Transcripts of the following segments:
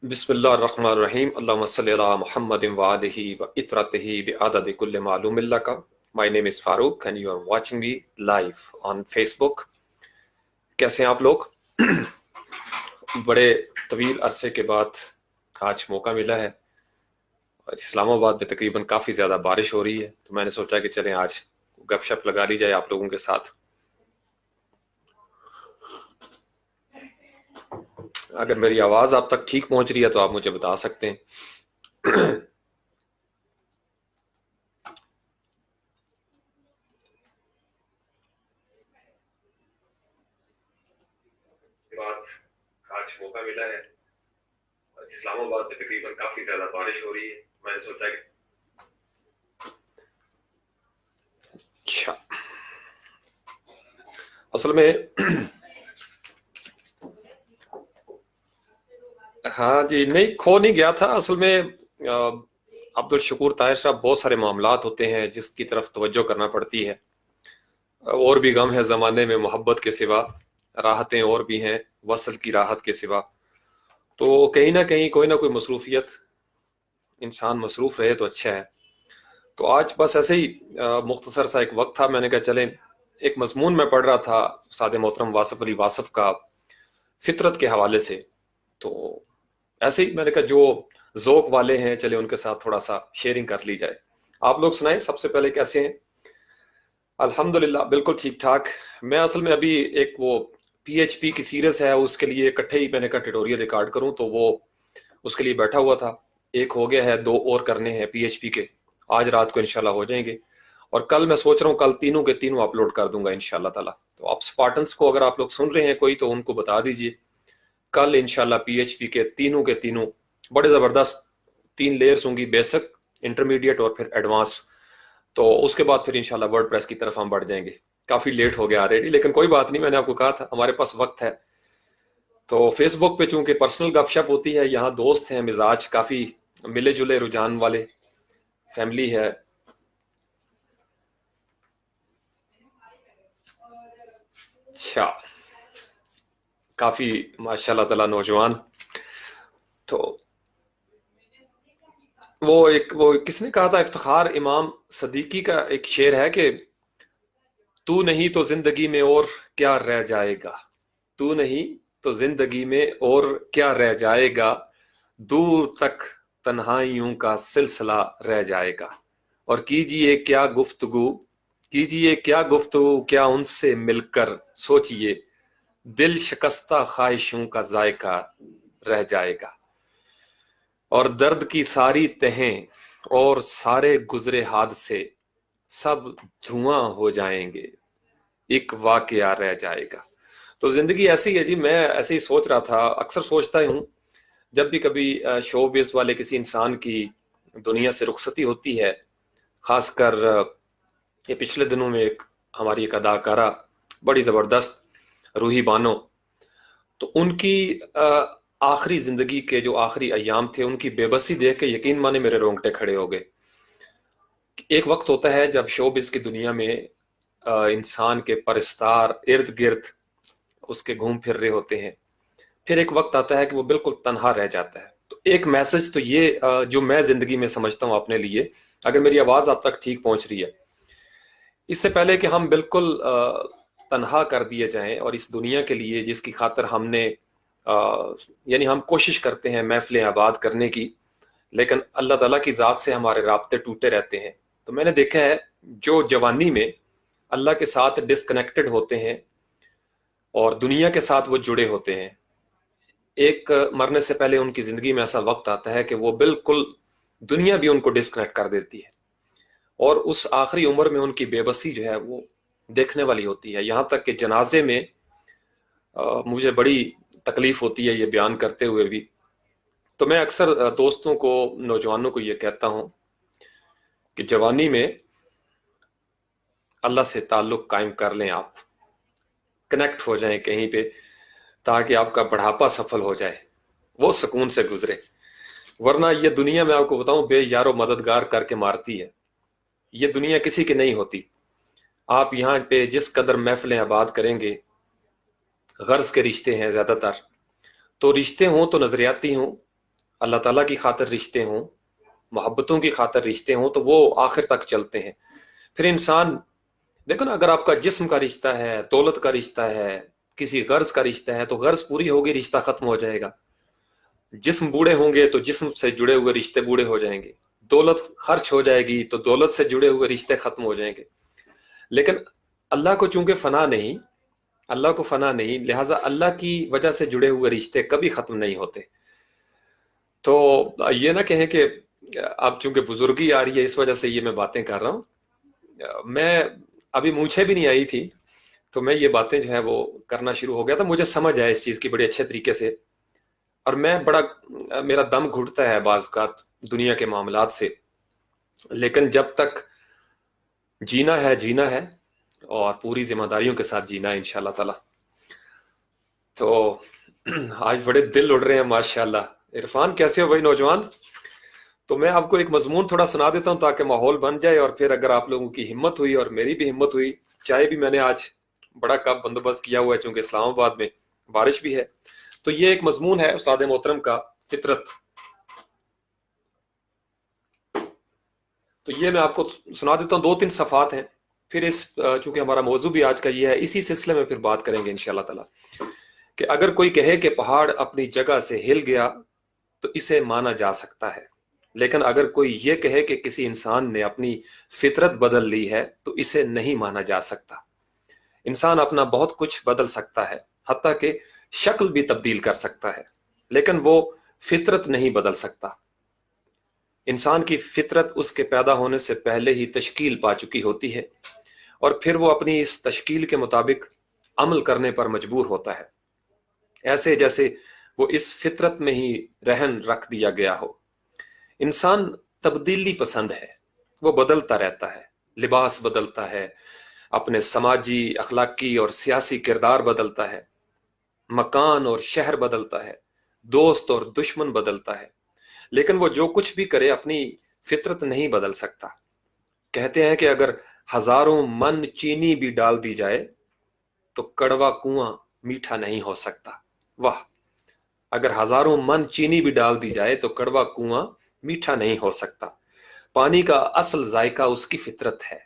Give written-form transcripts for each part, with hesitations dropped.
Bismillahirrahmanirrahim. Allahumma salli ala Muhammadin wa alihi wa itratihi bi adadi kulli ma'lumin laka. My name is Farooq and you are watching me live on Facebook. कैसे हैं आप लोग? बड़े तवील अरसे के बाद आज मौका मिला है और इस्लामाबाद में तकरीबन काफ़ी ज़्यादा बारिश हो रही है, तो मैंने सोचा कि चलें आज गपशप लगा ली जाए आप लोगों के साथ। अगर मेरी आवाज़ आप तक ठीक पहुंच रही है तो आप मुझे बता सकते हैं। आज मौका मिला है और इस्लामाबाद में तकरीबन काफ़ी ज़्यादा बारिश हो रही है, मैंने सोचा कि अच्छा असल में हाँ जी, नहीं खो नहीं गया था। असल में अब्दुल शकूर ताहिर साहब, बहुत सारे मामलात होते हैं जिसकी तरफ तवज्जो करना पड़ती है। और भी गम है ज़माने में मोहब्बत के सिवा, राहतें और भी हैं वसल की राहत के सिवा। तो कहीं ना कहीं कोई ना कोई मसरूफियत, इंसान मसरूफ़ रहे तो अच्छा है। तो आज बस ऐसे ही मुख्तसर सा एक वक्त था, मैंने कहा चलें, एक मजमून में पढ़ रहा था सादे मोहतरम वासिफ अली वासफ़ का फितरत के हवाले से। तो ऐसे ही मैंने कहा जो ज़ौक़ वाले हैं चले उनके साथ थोड़ा सा शेयरिंग कर ली जाए। आप लोग सुनाएं, सबसे पहले कैसे हैं? अल्हम्दुलिल्लाह बिल्कुल ठीक ठाक। मैं असल में अभी एक वो PHP की सीरीज़ है, उसके लिए इकट्ठे ही मैंने कहा ट्यूटोरियल रिकॉर्ड करूं, तो वो उसके लिए बैठा हुआ था। एक हो गया है, 2 और करने हैं PHP के, आज रात को इंशाल्लाह हो जाएंगे। और कल मैं सोच रहा हूँ कल तीनों के तीनों अपलोड कर दूंगा इंशाल्लाह ताला। तो आप स्पार्टन्स को अगर आप लोग सुन रहे हैं कोई, तो उनको बता दीजिए कल इंशाल्लाह PHP के तीनों बड़े ज़बरदस्त 3 लेयर्स होंगी, बेसिक, इंटरमीडिएट और फिर एडवांस। तो उसके बाद फिर इंशाल्लाह वर्डप्रेस की तरफ हम बढ़ जाएंगे। काफ़ी लेट हो गया ऑलरेडी, लेकिन कोई बात नहीं, मैंने आपको कहा था हमारे पास वक्त है। तो फेसबुक पे चूंकि पर्सनल गपशप होती है, यहाँ दोस्त हैं, मिजाज काफ़ी मिले जुले रुझान वाले, फैमिली है। अच्छा, काफ़ी माशाल्लाह ताला नौजवान। तो वो किसने कहा था, इफ्तिखार इमाम सदीकी का एक शेर है कि तू नहीं तो जिंदगी में और क्या रह जाएगा, तू नहीं तो जिंदगी में और क्या रह जाएगा, दूर तक तन्हाइयों का सिलसिला रह जाएगा। और कीजिए क्या गुफ्तगू, क्या उनसे मिलकर सोचिए, दिल शिकस्ता ख्वाहिशों का जायका रह जाएगा। और दर्द की सारी तहें और सारे गुजरे हादसे सब धुआं हो जाएंगे, एक वाकया रह जाएगा। तो जिंदगी ऐसी है जी। मैं ऐसे ही सोच रहा था, अक्सर सोचता ही हूँ जब भी कभी शो बेस वाले किसी इंसान की दुनिया से रुखसती होती है, खासकर ये पिछले दिनों में हमारी एक अदाकारा बड़ी ज़बरदस्त, रूही बानो, तो उनकी आखिरी ज़िंदगी के जो आखिरी अयाम थे, उनकी बेबसी देख के यकीन माने मेरे रोंगटे खड़े हो गए। एक वक्त होता है जब शोबिस की दुनिया में इंसान के परिस्तार इर्द गिर्द उसके घूम फिर रहे होते हैं, फिर एक वक्त आता है कि वो बिल्कुल तन्हा रह जाता है। तो एक मैसेज तो ये जो मैं ज़िंदगी में समझता हूँ अपने लिए, अगर मेरी आवाज़ आप तक ठीक पहुँच रही है, इससे पहले कि हम बिल्कुल तन्हा कर दिए जाएं और इस दुनिया के लिए जिसकी खातर हमने यानी हम कोशिश करते हैं महफिलें आबाद करने की, लेकिन अल्लाह ताला की ज़ात से हमारे राब्ते टूटे रहते हैं। तो मैंने देखा है जो जवानी में अल्लाह के साथ डिसकनेक्टेड होते हैं और दुनिया के साथ वो जुड़े होते हैं, एक मरने से पहले उनकी ज़िंदगी में ऐसा वक्त आता है कि वो बिल्कुल दुनिया भी उनको डिसकनेक्ट कर देती है और उस आखिरी उम्र में उनकी बेबसी जो है वो देखने वाली होती है। यहाँ तक कि जनाजे में मुझे बड़ी तकलीफ होती है ये बयान करते हुए भी। तो मैं अक्सर दोस्तों को, नौजवानों को ये कहता हूँ कि जवानी में अल्लाह से ताल्लुक़ कायम कर लें, आप कनेक्ट हो जाएं कहीं पे, ताकि आपका बढ़ापा सफल हो जाए, वो सुकून से गुजरे। वरना ये दुनिया, मैं आपको बताऊं, बेयारो मददगार करके मारती है। ये दुनिया किसी की नहीं होती। आप यहाँ पे जिस कदर महफिलें आबाद करेंगे, गर्ज के रिश्ते हैं ज़्यादातर, तो रिश्ते हों तो नज़रियाती हों, अल्लाह ताला की खातिर रिश्ते हों, मोहब्बतों की खातिर रिश्ते हों, तो वो आखिर तक चलते हैं। फिर इंसान, देखो ना, अगर आपका जिस्म का रिश्ता है, दौलत का रिश्ता है, किसी गर्ज का रिश्ता है, तो गर्ज पूरी होगी, रिश्ता खत्म हो जाएगा। जिस्म बूढ़े होंगे तो जिस्म से जुड़े हुए रिश्ते बूढ़े हो जाएंगे। दौलत खर्च हो जाएगी तो दौलत से जुड़े हुए रिश्ते खत्म हो जाएंगे। लेकिन अल्लाह को चूंकि फना नहीं, अल्लाह को फना नहीं, लिहाजा अल्लाह की वजह से जुड़े हुए रिश्ते कभी खत्म नहीं होते। तो ये ना कहें कि अब चूंकि बुजुर्गी आ रही है इस वजह से ये मैं बातें कर रहा हूँ। मैं अभी मूछें भी नहीं आई थी, तो मैं ये बातें जो है वो करना शुरू हो गया था। मुझे समझ आया इस चीज़ की बड़े अच्छे तरीके से, और मैं बड़ा, मेरा दम घुटता है बाज़ औक़ात दुनिया के मामलात से। लेकिन जब तक जीना है और पूरी जिम्मेदारियों के साथ जीना है इंशाल्लाह ताला। तो आज बड़े दिल उड़ रहे हैं माशाल्लाह। इरफान कैसे हो भाई नौजवान? तो मैं आपको एक मजमून थोड़ा सुना देता हूँ ताकि माहौल बन जाए, और फिर अगर आप लोगों की हिम्मत हुई और मेरी भी हिम्मत हुई, चाय भी मैंने आज बड़ा कप बंदोबस्त किया हुआ है चूंकि इस्लामाबाद में बारिश भी है। तो ये एक मजमून है उस्ताद मोहतरम का, फितरत। तो ये मैं आपको सुना देता हूँ, 2-3 सफ़ात हैं। फिर इस चूंकि हमारा मौजू भी आज का ये है, इसी सिलसिले में फिर बात करेंगे इंशाल्लाह ताला। कि अगर कोई कहे कि पहाड़ अपनी जगह से हिल गया तो इसे माना जा सकता है, लेकिन अगर कोई ये कहे कि किसी इंसान ने अपनी फितरत बदल ली है तो इसे नहीं माना जा सकता। इंसान अपना बहुत कुछ बदल सकता है, हत्ता कि शक्ल भी तब्दील कर सकता है, लेकिन वो फितरत नहीं बदल सकता। इंसान की फितरत उसके पैदा होने से पहले ही तश्कील पा चुकी होती है, और फिर वो अपनी इस तश्कील के मुताबिक अमल करने पर मजबूर होता है, ऐसे जैसे वो इस फितरत में ही रहन रख दिया गया हो। इंसान तब्दीली पसंद है, वो बदलता रहता है, लिबास बदलता है, अपने समाजी, अखलाकी और सियासी किरदार बदलता है, मकान और शहर बदलता है, दोस्त और दुश्मन बदलता है, लेकिन वो जो कुछ भी करे अपनी फितरत नहीं बदल सकता। कहते हैं कि अगर हजारों मन चीनी भी डाल दी जाए तो कड़वा कुआं मीठा नहीं हो सकता। वाह! अगर हजारों मन चीनी भी डाल दी जाए तो कड़वा कुआं मीठा नहीं हो सकता। पानी का असल जायका उसकी फितरत है,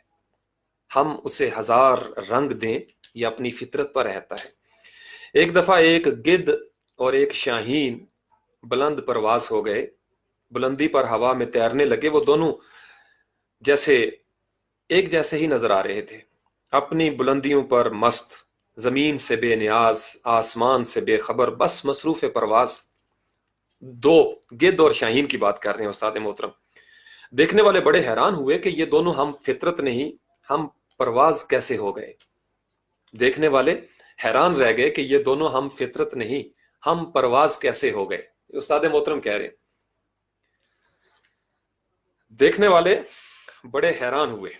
हम उसे हजार रंग दें, ये अपनी फितरत पर रहता है। एक दफा एक गिद्ध और एक शाहीन बुलंद परवास हो गए, बुलंदी पर हवा में तैरने लगे। वो दोनों जैसे एक जैसे ही नजर आ रहे थे, अपनी बुलंदियों पर मस्त, जमीन से बेनियाज, आसमान से बेखबर, बस मसरूफ परवास। दो गिद्ध और शाहीन की बात कर रहे हैं उस्ताद मोहतरम। देखने वाले बड़े हैरान हुए कि ये दोनों हम फितरत नहीं, हम परवाज कैसे हो गए। देखने वाले हैरान रह गए कि ये दोनों हम फितरत नहीं, हम परवाज कैसे हो गए। उस्ताद मोहतरम कह रहे हैं। देखने वाले बड़े हैरान हुए।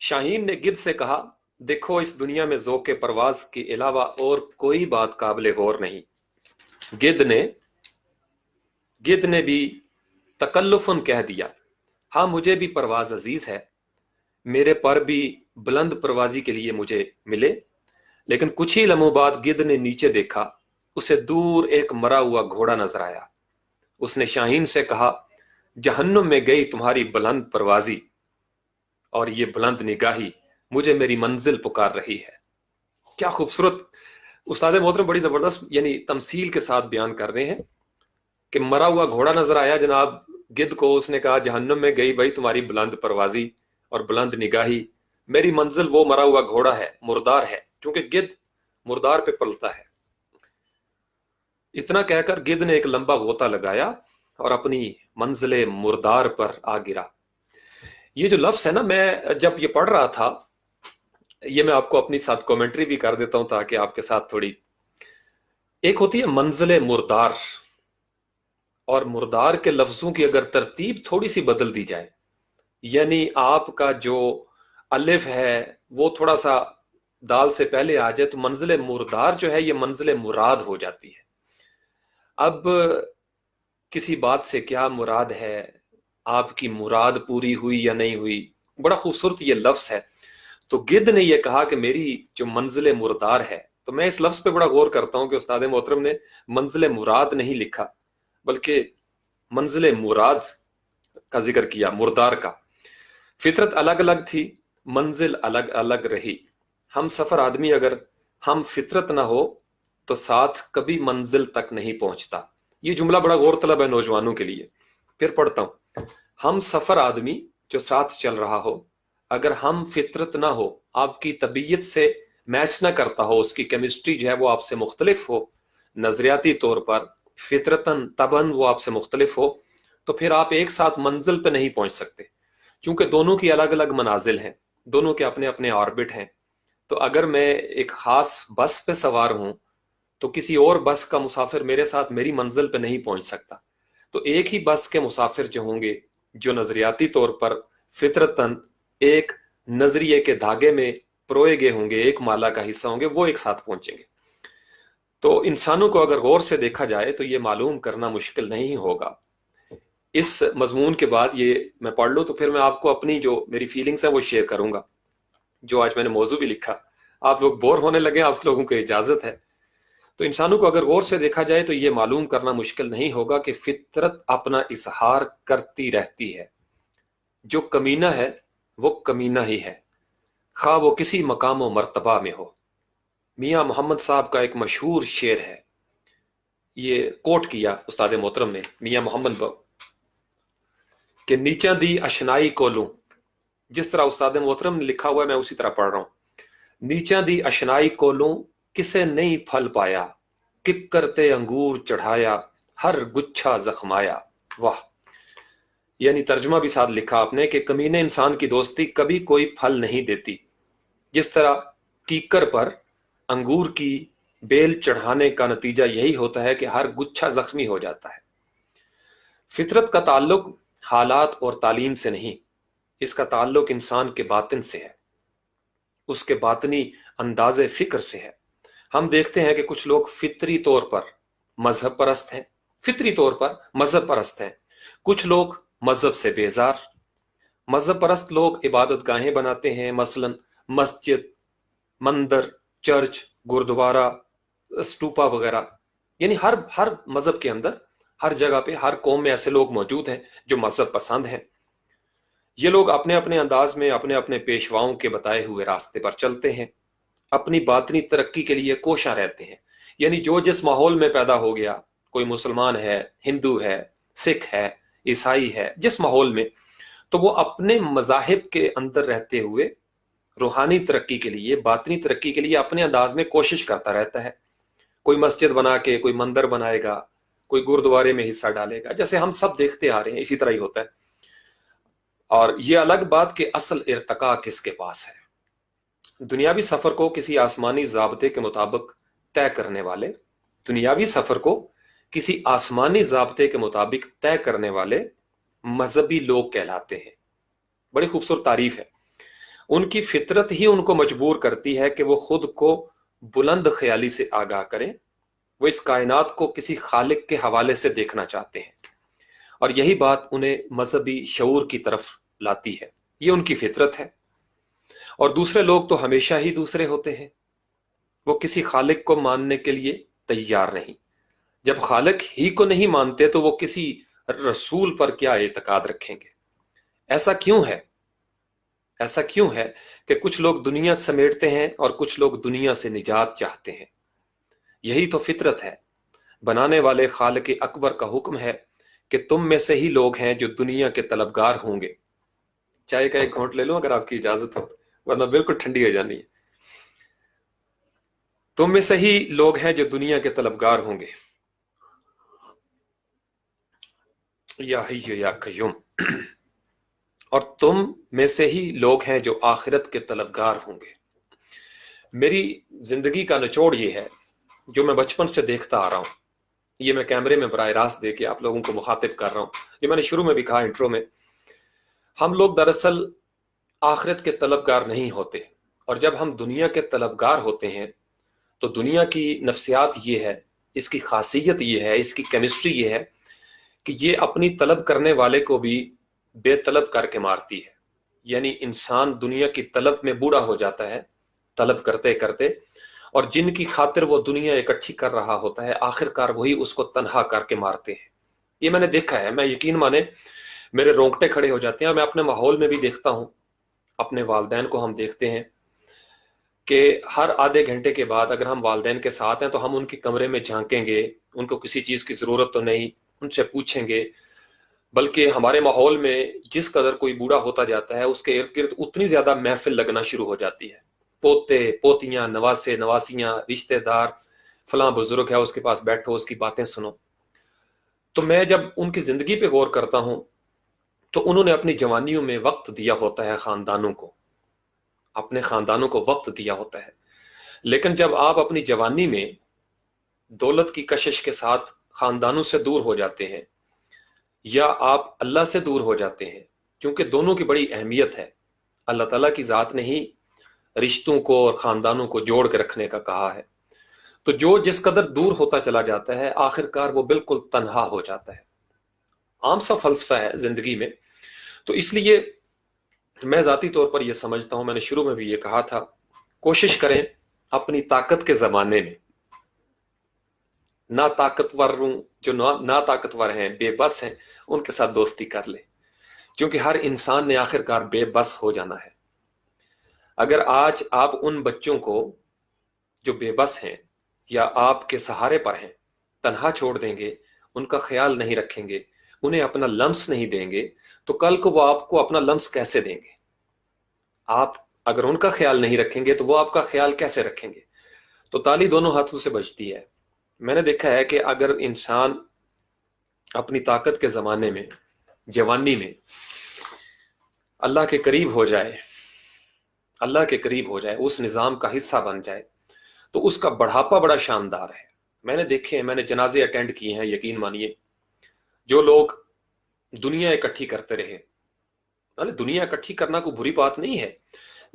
शाहीन ने गिद्ध से कहा, देखो इस दुनिया में ज़ौक़ परवाज के अलावा और कोई बात काबिल गौर नहीं। गिद्ध ने भी तकल्लुफ़न कह दिया, हाँ मुझे भी परवाज अजीज है, मेरे पर भी बुलंद परवाजी के लिए मुझे मिले। लेकिन कुछ ही लम्हों बाद गिद्ध ने नीचे देखा, उसे दूर एक मरा हुआ घोड़ा नजर आया। उसने शाहीन से कहा, जहन्नुम में गई तुम्हारी बुलंद परवाजी और ये बुलंद निगाही, मुझे मेरी मंजिल पुकार रही है। क्या खूबसूरत उस्ताद मोहतरम बड़ी जबरदस्त यानी तमसील के साथ बयान कर रहे हैं कि मरा हुआ घोड़ा नजर आया जनाब गिद्ध को। उसने कहा, जहन्नुम में गई भाई तुम्हारी बुलंद परवाजी और बुलंद निगाही, मेरी मंजिल वो मरा हुआ घोड़ा है, मुर्दार है, क्योंकि गिद्ध मुर्दार पे पलता है। इतना कहकर गिद्ध ने एक लंबा गोता लगाया और अपनी मंजिल मुर्दार पर आ गिरा। ये जो लफ्ज है ना, मैं जब ये पढ़ रहा था, ये मैं आपको अपनी साथ कमेंट्री भी कर देता हूं ताकि आपके साथ थोड़ी, एक होती है मंजिल मुर्दार, और मुर्दार के लफ्जों की अगर तरतीब थोड़ी सी बदल दी जाए, यानी आपका जो अलिफ है वो थोड़ा सा दाल से पहले आ जाए, तो मंजिल मुर्दार जो है ये मंजिल मुराद हो जाती है। अब किसी बात से क्या मुराद है, आपकी मुराद पूरी हुई या नहीं हुई, बड़ा खूबसूरत ये लफ्ज है। तो गिद्ध ने यह कहा कि मेरी जो मंजिल मुर्दार है, तो मैं इस लफ्ज पे बड़ा गौर करता हूं कि उस्ताद मोहतरम ने मंजिल मुराद नहीं लिखा, बल्कि मंजिल मुराद का जिक्र किया, मुर्दार का। फितरत अलग अलग थी, मंजिल अलग अलग रही। हम सफर आदमी अगर हम फितरत ना हो तो साथ कभी मंजिल तक नहीं पहुंचता। ये जुमला बड़ा गौरतलब है नौजवानों के लिए। फिर पढ़ता हूं, हम सफर आदमी जो साथ चल रहा हो, अगर हम फितरत ना हो, आपकी तबीयत से मैच ना करता हो, उसकी केमिस्ट्री जो है वो आपसे मुख्तलिफ हो, नजरियाती तौर पर फितरतन तबन वो आपसे मुख्तलिफ हो, तो फिर आप एक साथ मंजिल पे नहीं पहुंच सकते, क्योंकि दोनों की अलग अलग मनाजिल हैं, दोनों के अपने अपने ऑर्बिट हैं। तो अगर मैं एक खास बस पे सवार हूं तो किसी और बस का मुसाफिर मेरे साथ मेरी मंजिल पे नहीं पहुंच सकता। तो एक ही बस के मुसाफिर जो होंगे, जो नजरियाती तौर पर फितरतन एक नजरिए के धागे में परोए गए होंगे, एक माला का हिस्सा होंगे, वो एक साथ पहुंचेंगे। तो इंसानों को अगर गौर से देखा जाए तो ये मालूम करना मुश्किल नहीं होगा। इस मजमून के बाद ये मैं पढ़ लूँ तो फिर मैं आपको अपनी जो मेरी फीलिंग्स है वो शेयर करूंगा, जो आज मैंने मौजू भी लिखा। आप लोग बोर होने लगे, आप लोगों को इजाजत है। तो इंसानों को अगर गौर से देखा जाए तो ये मालूम करना मुश्किल नहीं होगा कि फितरत अपना इजहार करती रहती है। जो कमीना है वो कमीना ही है, खा वो किसी मकाम व मर्तबा में हो। मियाँ मोहम्मद साहब का एक मशहूर शेर है, ये कोट किया उस्ताद मोहतरम ने, मियाँ मोहम्मद कि नीचा दी अशनाई को लूं। जिस तरह उस्ताद मोहतरम ने लिखा हुआ है मैं उसी तरह पढ़ रहा हूं। नीचा दी अशनाई को लूं, किसे नहीं फल पाया, किक करते अंगूर चढ़ाया, हर गुच्छा जख्माया। वाह! यानी तर्जुमा भी साथ लिखा आपने कि कमीने इंसान की दोस्ती कभी कोई फल नहीं देती। जिस तरह कीकर पर अंगूर की बेल चढ़ाने का नतीजा यही होता है कि हर गुच्छा जख्मी हो जाता है। फितरत का ताल्लुक हालात और तालीम से नहीं, इसका ताल्लुक इंसान के बातिन से है, उसके बातनी अंदाजे फिक्र से है। हम देखते हैं कि कुछ लोग फितरी तौर पर मजहब परस्त हैं, फितरी तौर पर मजहब परस्त हैं। कुछ लोग मजहब से बेजार। मजहब परस्त लोग इबादत गाहें बनाते हैं, मसलन मस्जिद, मंदिर, चर्च, गुरुद्वारा, स्तूपा वगैरह। यानी हर हर मजहब के अंदर, हर जगह पे, हर कौम में ऐसे लोग मौजूद हैं जो मजहब पसंद हैं। ये लोग अपने अपने अंदाज में अपने अपने पेशवाओं के बताए हुए रास्ते पर चलते हैं, अपनी बातनी तरक्की के लिए कोशा रहते हैं। यानी जो जिस माहौल में पैदा हो गया, कोई मुसलमान है, हिंदू है, सिख है, ईसाई है, जिस माहौल में, तो वो अपने मजाहिब के अंदर रहते हुए रूहानी तरक्की के लिए, बातनी तरक्की के लिए अपने अंदाज में कोशिश करता रहता है। कोई मस्जिद बना के कोई मंदिर बनाएगा, कोई गुरुद्वारे में हिस्सा डालेगा, जैसे हम सब देखते आ रहे हैं, इसी तरह ही होता है। और ये अलग बात कि असल इर्तका किसके पास है। दुनियावी सफर को किसी आसमानी जाब्ते के मुताबिक तय करने वाले, दुनियावी सफर को किसी आसमानी जाब्ते के मुताबिक तय करने वाले मजहबी लोग कहलाते हैं। बड़ी खूबसूरत तारीफ है। उनकी फितरत ही उनको मजबूर करती है कि वो खुद को बुलंद ख्याली से आगाह करें। वो इस कायनात को किसी खालिक के हवाले से देखना चाहते हैं, और यही बात उन्हें मजहबी शऊर की तरफ लाती है। ये उनकी फितरत है। और दूसरे लोग तो हमेशा ही दूसरे होते हैं, वो किसी खालिक को मानने के लिए तैयार नहीं। जब खालिक ही को नहीं मानते तो वो किसी रसूल पर क्या एतकाद रखेंगे। ऐसा क्यों है? ऐसा क्यों है कि कुछ लोग दुनिया समेटते हैं और कुछ लोग दुनिया से निजात चाहते हैं? यही तो फितरत है। बनाने वाले खालिक अकबर का हुक्म है कि तुम में से ही लोग हैं जो दुनिया के तलबगार होंगे। चाय का एक घोंट ले लो अगर आपकी इजाजत हो, वरना बिल्कुल ठंडी हो जानी है। तुम में से ही लोग हैं जो दुनिया के तलबगार होंगे। या हय्यु या कय्यूम। और तुम में से ही लोग हैं जो आखिरत के तलबगार होंगे। मेरी जिंदगी का निचोड़ ये है, जो मैं बचपन से देखता आ रहा हूं। ये मैं कैमरे में बराह रास्त दे के आप लोगों को मुखातिब कर रहा हूं। ये मैंने शुरू में भी कहा, इंट्रो में, हम लोग दरअसल आखिरत के तलबगार नहीं होते। और जब हम दुनिया के तलबगार होते हैं तो दुनिया की नफ्सियात ये है, इसकी खासियत ये है, इसकी केमिस्ट्री ये है कि ये अपनी तलब करने वाले को भी बेतलब करके मारती है। यानी इंसान दुनिया की तलब में बूढ़ा हो जाता है तलब करते करते, और जिनकी खातिर वो दुनिया इकट्ठी कर रहा होता है, आखिरकार वही उसको तन्हा करके मारते हैं। یہ میں نے دیکھا ہے, میں یقین مانے میرے رونگٹے کھڑے ہو جاتے ہیں. میں اپنے ماحول میں بھی دیکھتا ہوں, اپنے والدین کو ہم دیکھتے ہیں کہ ہر آدھے گھنٹے کے بعد اگر ہم والدین کے ساتھ ہیں تو ہم ان کے کمرے میں جھانکیں گے, ان کو کسی چیز کی ضرورت تو نہیں, ان سے پوچھیں گے. بلکہ ہمارے ماحول میں جس قدر کوئی بوڑھا ہوتا جاتا ہے اس کے ارد گرد اتنی زیادہ محفل لگنا شروع ہو جاتی ہے. پوتے پوتیاں, نواسے نواسیاں, رشتہ دار, فلاں بزرگ ہے اس کے پاس بیٹھو, اس کی باتیں سنو. تو میں جب ان کی زندگی پہ غور کرتا ہوں تو انہوں نے اپنی جوانیوں میں وقت دیا ہوتا ہے خاندانوں کو, اپنے خاندانوں کو وقت دیا ہوتا ہے. لیکن جب آپ اپنی جوانی میں دولت کی کشش کے ساتھ خاندانوں سے دور ہو جاتے ہیں یا آپ اللہ سے دور ہو جاتے ہیں, کیونکہ دونوں کی بڑی اہمیت ہے, اللہ تعالیٰ کی ذات نے ہی رشتوں کو اور خاندانوں کو جوڑ کے رکھنے کا کہا ہے. تو جو جس قدر دور ہوتا چلا جاتا ہے آخر کار وہ بالکل تنہا ہو جاتا ہے. عام سا فلسفہ ہے زندگی میں. تو اس لیے میں ذاتی طور پر یہ سمجھتا ہوں, میں نے شروع میں بھی یہ کہا تھا, کوشش کریں اپنی طاقت کے زمانے میں نا طاقتوروں, جو نا طاقتور ہیں, بے بس ہیں, ان کے ساتھ دوستی کر لیں, کیونکہ ہر انسان نے آخر کار بے بس ہو جانا ہے. اگر آج آپ ان بچوں کو جو بے بس ہیں یا آپ کے سہارے پر ہیں تنہا چھوڑ دیں گے, ان کا خیال نہیں رکھیں گے, انہیں اپنا لمس نہیں دیں گے, تو کل کو وہ آپ کو اپنا لمس کیسے دیں گے؟ آپ اگر ان کا خیال نہیں رکھیں گے تو وہ آپ کا خیال کیسے رکھیں گے؟ تو تالی دونوں ہاتھوں سے بجتی ہے. میں نے دیکھا ہے کہ اگر انسان اپنی طاقت کے زمانے میں, جوانی میں اللہ کے قریب ہو جائے, اللہ کے قریب ہو جائے, اس نظام کا حصہ بن جائے, تو اس کا بڑھاپا بڑا شاندار ہے. میں نے دیکھے ہیں, میں نے جنازے اٹینڈ کیے ہیں, یقین مانیے جو لوگ دنیا اکٹھی کرتے رہے, دنیا اکٹھی کرنا کوئی بری بات نہیں ہے,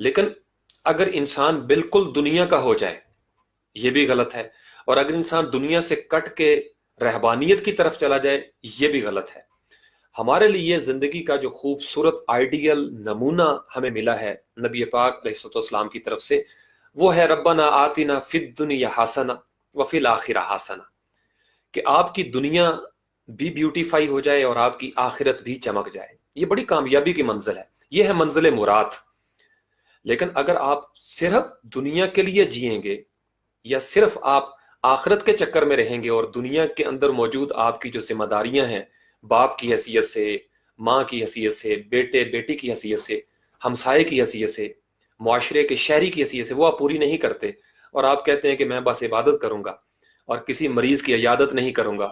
لیکن اگر انسان بالکل دنیا کا ہو جائے یہ بھی غلط ہے, اور اگر انسان دنیا سے کٹ کے رہبانیت کی طرف چلا جائے یہ بھی غلط ہے. ہمارے لیے زندگی کا جو خوبصورت آئیڈیل نمونہ ہمیں ملا ہے نبی پاک علیہ الصلوۃ والسلام کی طرف سے, وہ ہے ربنا آتنا فی الدنیا حسنہ وفی الآخرہ حسنہ, کہ آپ کی دنیا بھی بیوٹیفائی ہو جائے اور آپ کی آخرت بھی چمک جائے. یہ بڑی کامیابی کی منزل ہے, یہ ہے منزل مراد. لیکن اگر آپ صرف دنیا کے لیے جئیں گے یا صرف آپ آخرت کے چکر میں رہیں گے اور دنیا کے اندر موجود آپ کی جو ذمہ داریاں ہیں, باپ کی حیثیت سے, ماں کی حیثیت سے, بیٹے بیٹی کی حیثیت سے, ہمسائے کی حیثیت سے, معاشرے کے شہری کی حیثیت سے, وہ آپ پوری نہیں کرتے, اور آپ کہتے ہیں کہ میں بس عبادت کروں گا اور کسی مریض کی عیادت نہیں کروں گا,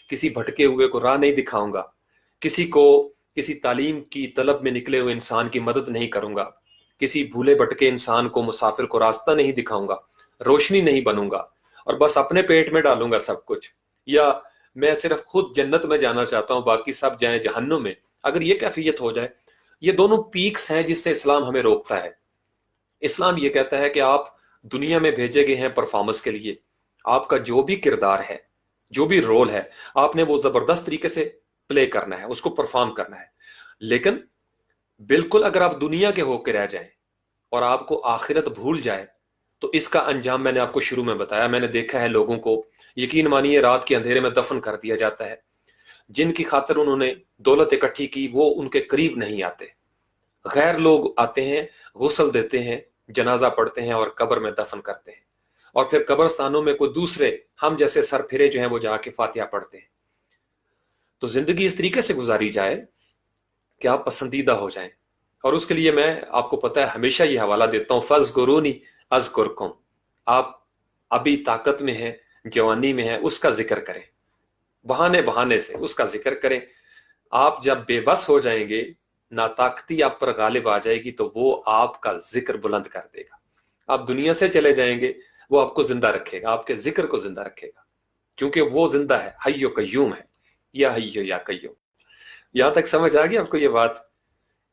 کسی بھٹکے ہوئے کو راہ نہیں دکھاؤں گا, کسی کو کسی تعلیم کی طلب میں نکلے ہوئے انسان کی مدد نہیں کروں گا, کسی بھولے بھٹکے انسان کو, مسافر کو راستہ نہیں دکھاؤں گا, روشنی نہیں بنوں گا, اور بس اپنے پیٹ میں ڈالوں گا سب کچھ, یا میں صرف خود جنت میں جانا چاہتا ہوں باقی سب جائیں جہنم میں, اگر یہ کیفیت ہو جائے, یہ دونوں پیکس ہیں جس سے اسلام ہمیں روکتا ہے. اسلام یہ کہتا ہے کہ آپ دنیا میں بھیجے گئے ہیں پرفارمنس کے لیے, آپ کا جو بھی کردار ہے, جو بھی رول ہے, آپ نے وہ زبردست طریقے سے پلے کرنا ہے, اس کو پرفارم کرنا ہے. لیکن بالکل اگر آپ دنیا کے ہو کے رہ جائیں اور آپ کو آخرت بھول جائے تو اس کا انجام میں نے آپ کو شروع میں بتایا. میں نے دیکھا ہے لوگوں کو, یقین مانیے رات کے اندھیرے میں دفن کر دیا جاتا ہے. جن کی خاطر انہوں نے دولت اکٹھی کی وہ ان کے قریب نہیں آتے, غیر لوگ آتے ہیں, غسل دیتے ہیں, جنازہ پڑھتے ہیں اور قبر میں دفن کرتے ہیں, اور پھر قبرستانوں میں کوئی دوسرے ہم جیسے سر پھرے جو ہیں وہ جا کے فاتحہ پڑھتے ہیں. تو زندگی اس طریقے سے گزاری جائے کہ آپ پسندیدہ ہو جائیں. اور اس کے لیے میں آپ کو پتہ ہے ہمیشہ یہ حوالہ دیتا ہوں, فَاذْكُرُونِی اذکرکم. آپ ابھی طاقت میں ہیں, جوانی میں ہیں, اس کا ذکر کریں, بہانے سے اس کا ذکر کریں. آپ جب بے بس ہو جائیں گے, ناطاقتی آپ پر غالب آ جائے گی, تو وہ آپ کا ذکر بلند کر دے گا. آپ دنیا سے چلے جائیں گے, وہ آپ کو زندہ رکھے گا, آپ کے ذکر کو زندہ رکھے گا, کیونکہ وہ زندہ ہے, حی و قیوم ہے, یا حی یا قیوم. یہاں تک سمجھ آ گئی آپ کو یہ بات؟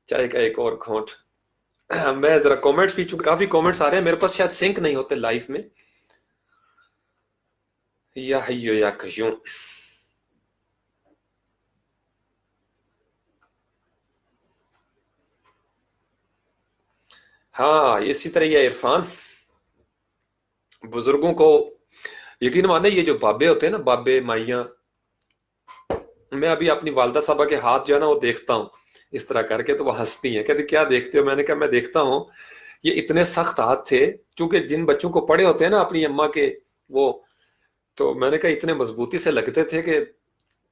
چائے کا ایک اور گھونٹ. میں ذرا کومنٹس بھی, چونکہ کافی کومنٹس آ رہے ہیں میرے پاس, شاید سنک نہیں ہوتے لائف میں. یا حی یا قیوم. ہاں اسی طرح یہ عرفان بزرگوں کو, یقین مانے یہ جو بابے ہوتے ہیں نا, بابے مائیاں, मैं अभी अपनी वालदा साहबा के हाथ जो है ना वो देखता हूँ इस तरह करके, तो वो हंसती हैं, कहती क्या देखते हो? मैंने कहा मैं देखता हूँ ये इतने सख्त हाथ थे, क्योंकि जिन बच्चों को पड़े होते हैं ना अपनी अम्मा के वो, तो मैंने कहा इतने मजबूती से लगते थे कि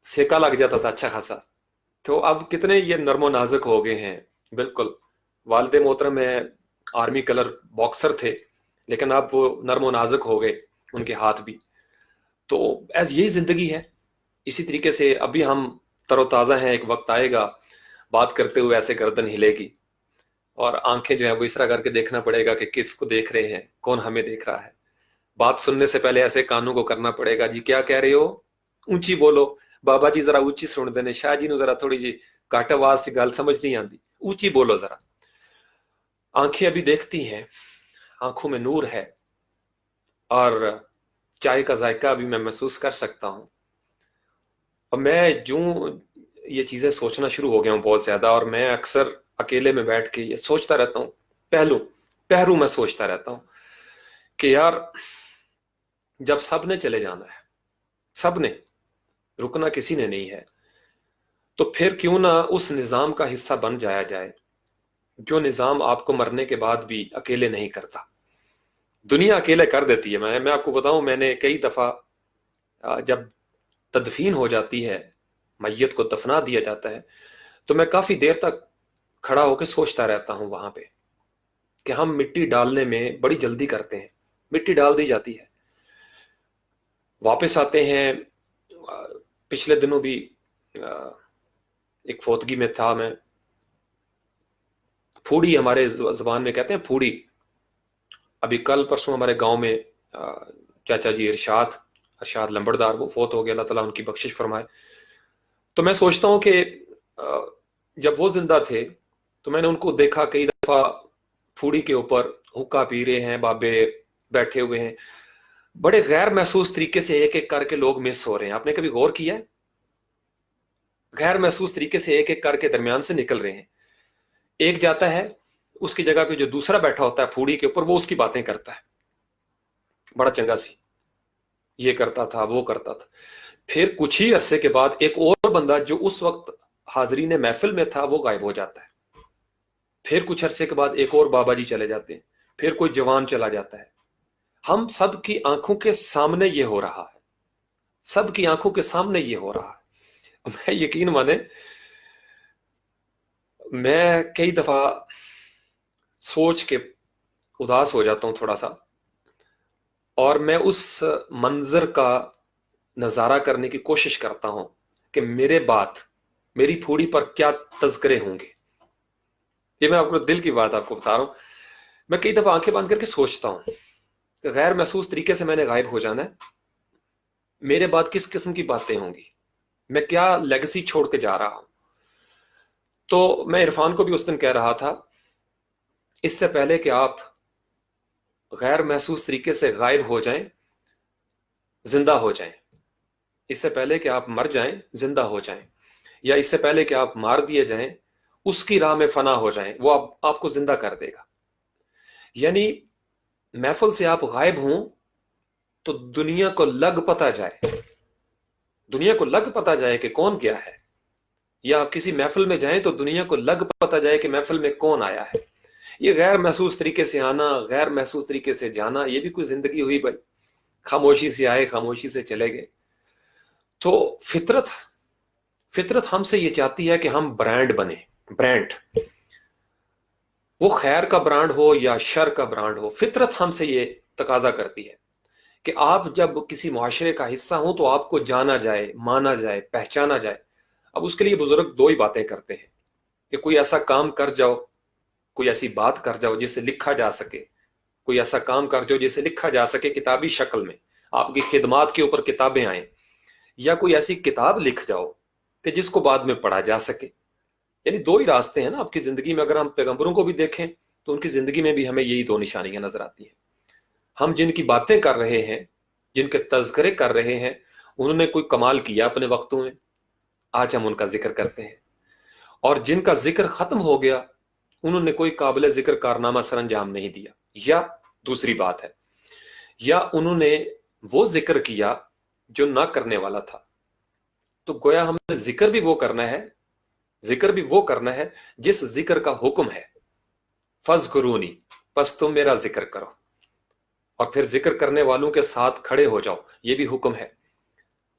सेका लग जाता था अच्छा खासा। तो अब कितने ये नरमो नाजुक हो गए हैं। बिल्कुल, वालिद मोहतरम है आर्मी कलर बॉक्सर थे, लेकिन अब वो नरमो नाजुक हो गए उनके हाथ भी। तो एज यही जिंदगी है। इसी तरीके से अभी हम तरोताज़ा हैं, एक वक्त आएगा बात करते हुए ऐसे गर्दन हिलेगी और आंखें जो है वो इस तरह करके देखना पड़ेगा कि किसको देख रहे हैं, कौन हमें देख रहा है। बात सुनने से पहले ऐसे कानों को करना पड़ेगा, जी क्या कह रहे हो, ऊंची बोलो, बाबा जी जरा ऊंची सुन देने, शाह जी ने जरा थोड़ी जी घट आवाज च गल समझ नहीं आती, ऊंची बोलो जरा। आंखें अभी देखती हैं, आंखों में नूर है, और चाय का जायका अभी मैं महसूस कर सकता हूँ। और मैं जो ये चीजें सोचना शुरू हो गया हूँ बहुत ज्यादा, और मैं अक्सर अकेले में बैठ के ये सोचता रहता हूँ, पहलू पहलू मैं सोचता रहता हूँ कि यार जब सब ने चले जाना है, सब ने, रुकना किसी ने नहीं है, तो फिर क्यों ना उस निजाम का हिस्सा बन जाया जाए जो निजाम आपको मरने के बाद भी अकेले नहीं करता। दुनिया अकेले कर देती है। मैं आपको बताऊं, मैंने कई दफा जब तदफीन हो जाती है, मैयत को दफना दिया जाता है, तो मैं काफी देर तक खड़ा होकर सोचता रहता हूं वहां पे कि हम मिट्टी डालने में बड़ी जल्दी करते हैं, मिट्टी डाल दी जाती है, वापस आते हैं। पिछले दिनों भी एक फोतगी में था मैं, फूडी हमारे जबान में कहते हैं, फूडी। अभी कल परसों हमारे गांव में चाचा जी इरशाद अरशाद लंबड़दार, वो फोत हो गया, अल्लाह ताला उनकी बख्शिश फरमाए। तो मैं सोचता हूँ कि जब वो जिंदा थे तो मैंने उनको देखा कई दफा फूडी के ऊपर हुक्का पी रहे हैं, बाबे बैठे हुए हैं, बड़े गैर महसूस तरीके से एक एक करके लोग मिस हो रहे हैं। आपने कभी गौर किया है? गैर महसूस तरीके से एक एक करके दरमियान से निकल रहे हैं। एक जाता है, उसकी जगह पे जो दूसरा बैठा होता है फूडी के ऊपर, वो उसकी बातें करता है, बड़ा चंगा सी, ये करता था वो करता था। फिर कुछ ही अरसे के बाद एक और बंदा जो उस वक्त हाजरीन महफिल में था वो गायब हो जाता है। फिर कुछ अरसे के बाद एक और बाबा जी चले जाते हैं, फिर कोई जवान चला जाता है। हम सब की आंखों के सामने ये हो रहा है, सबकी आंखों के सामने ये हो रहा है। मैं यकीन माने, मैं कई दफा सोच के उदास हो जाता हूं थोड़ा सा, और मैं उस मंजर का नजारा करने की कोशिश करता हूं कि मेरे बाद मेरी फूडी पर क्या तज़किरे होंगे। ये मैं आपको दिल की बात आपको बता रहा हूं। मैं कई दफा आंखें बंद करके सोचता हूं कि गैर महसूस तरीके से मैंने गायब हो जाना है, मेरे बाद किस किस्म की बातें होंगी, मैं क्या लेगेसी छोड़ के जा रहा हूं। तो मैं इरफान को भी उस दिन कह रहा था, इससे पहले कि आप गैर महसूस तरीके से गायब हो जाएं, जिंदा हो जाएं, इससे पहले कि आप मर जाएं, जिंदा हो जाएं, या इससे पहले कि आप मार दिए जाएं, उसकी राह में फना हो जाएं, वो आपको जिंदा कर देगा। यानी महफिल से आप गायब हों तो दुनिया को लग पता जाए, दुनिया को लग पता जाए कि कौन गया है, या आप किसी महफिल में जाएं तो दुनिया को लग पता जाए कि महफिल में कौन आया है। ये गैर महसूस तरीके से आना, गैर महसूस तरीके से जाना, ये भी कोई जिंदगी हुई भाई? खामोशी से आए, खामोशी से चले गए। तो फितरत फितरत हमसे ये चाहती है कि हम ब्रांड बने, ब्रांड, वो खैर का ब्रांड हो या शर का ब्रांड हो, फितरत हमसे ये तकाजा करती है कि आप जब किसी मुआशरे का हिस्सा हो तो आपको जाना जाए, माना जाए, पहचाना जाए। अब उसके लिए बुजुर्ग दो ही बातें करते हैं कि कोई ऐसा काम कर जाओ, कोई ऐसी बात कर जाओ जिसे लिखा जा सके, कोई ऐसा काम कर जाओ जिसे लिखा जा सके किताबी शक्ल में, आपकी खिदमात के ऊपर किताबें आए, या कोई ऐसी किताब लिख जाओ कि जिसको बाद में पढ़ा जा सके। यानी दो ही रास्ते हैं ना आपकी जिंदगी में। अगर हम पैगंबरों को भी देखें तो उनकी जिंदगी में भी हमें यही दो निशानियां नजर आती हैं। हम जिनकी बातें कर रहे हैं, जिनके तज़किरे कर रहे हैं, उन्होंने कोई कमाल किया अपने वक्तों में, आज हम उनका जिक्र करते हैं। और जिनका जिक्र खत्म हो गया, उन्होंने कोई काबिल जिक्र कारनामा सर अंजाम नहीं दिया। या दूसरी बात है, या उन्होंने वो जिक्र किया जो ना करने वाला था। तो गोया हमने जिक्र भी वो करना है जिस जिक्र का हुक्म है, फज़कुरूनी, बस तुम मेरा जिक्र करो, और फिर जिक्र करने वालों के साथ खड़े हो जाओ, ये भी हुक्म है।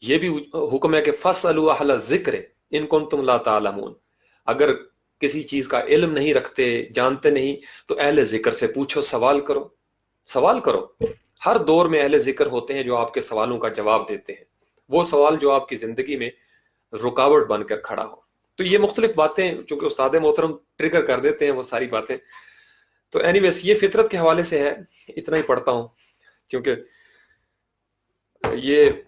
ये भी हुक्म है कि फसअलू अहला ज़िक्र इन कुंतुम ला तालमून, अगर किसी चीज का इल्म नहीं रखते, जानते नहीं, तो अहले जिक्र से पूछो, सवाल करो। हर दौर में अहले जिक्र होते हैं जो आपके सवालों का जवाब देते हैं, वो सवाल जो आपकी जिंदगी में रुकावट बनकर खड़ा हो। तो ये मुख्तलिफ बातें चूंकि उस्ताद मोहतरम ट्रिगर कर देते हैं वो सारी बातें। तो एनीवेज ये फितरत के हवाले से है, इतना ही पढ़ता हूं क्योंकि ये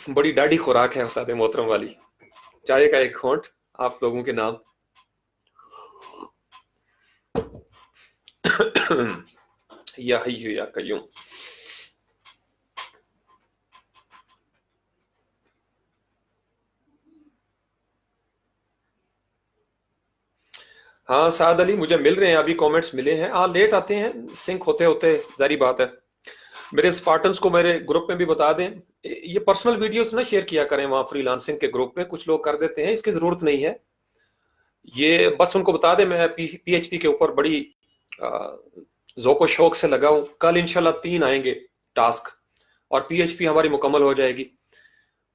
बड़ी डाढ़ी खुराक है उस्ताद मोहतरम वाली। चाय का एक घोंट आप लोगों के नाम। या हय्यु या कय्यूम। हाँ साद अली, मुझे मिल रहे हैं, अभी कमेंट्स मिले हैं। हाँ लेट आते हैं, सिंक होते होते, जारी बात है। मेरे स्पार्टन्स को मेरे ग्रुप में भी बता दें, ये पर्सनल वीडियोस ना शेयर किया करें वहां फ्रीलांसिंग के ग्रुप में, कुछ लोग कर देते हैं, इसकी जरूरत नहीं है। ये बस उनको बता दें मैं पीएचपी के ऊपर बड़ी ज़ौक़ शौक से लगा हूं। कल इंशाल्लाह 3 आएंगे टास्क और पीएचपी हमारी मुकम्मल हो जाएगी।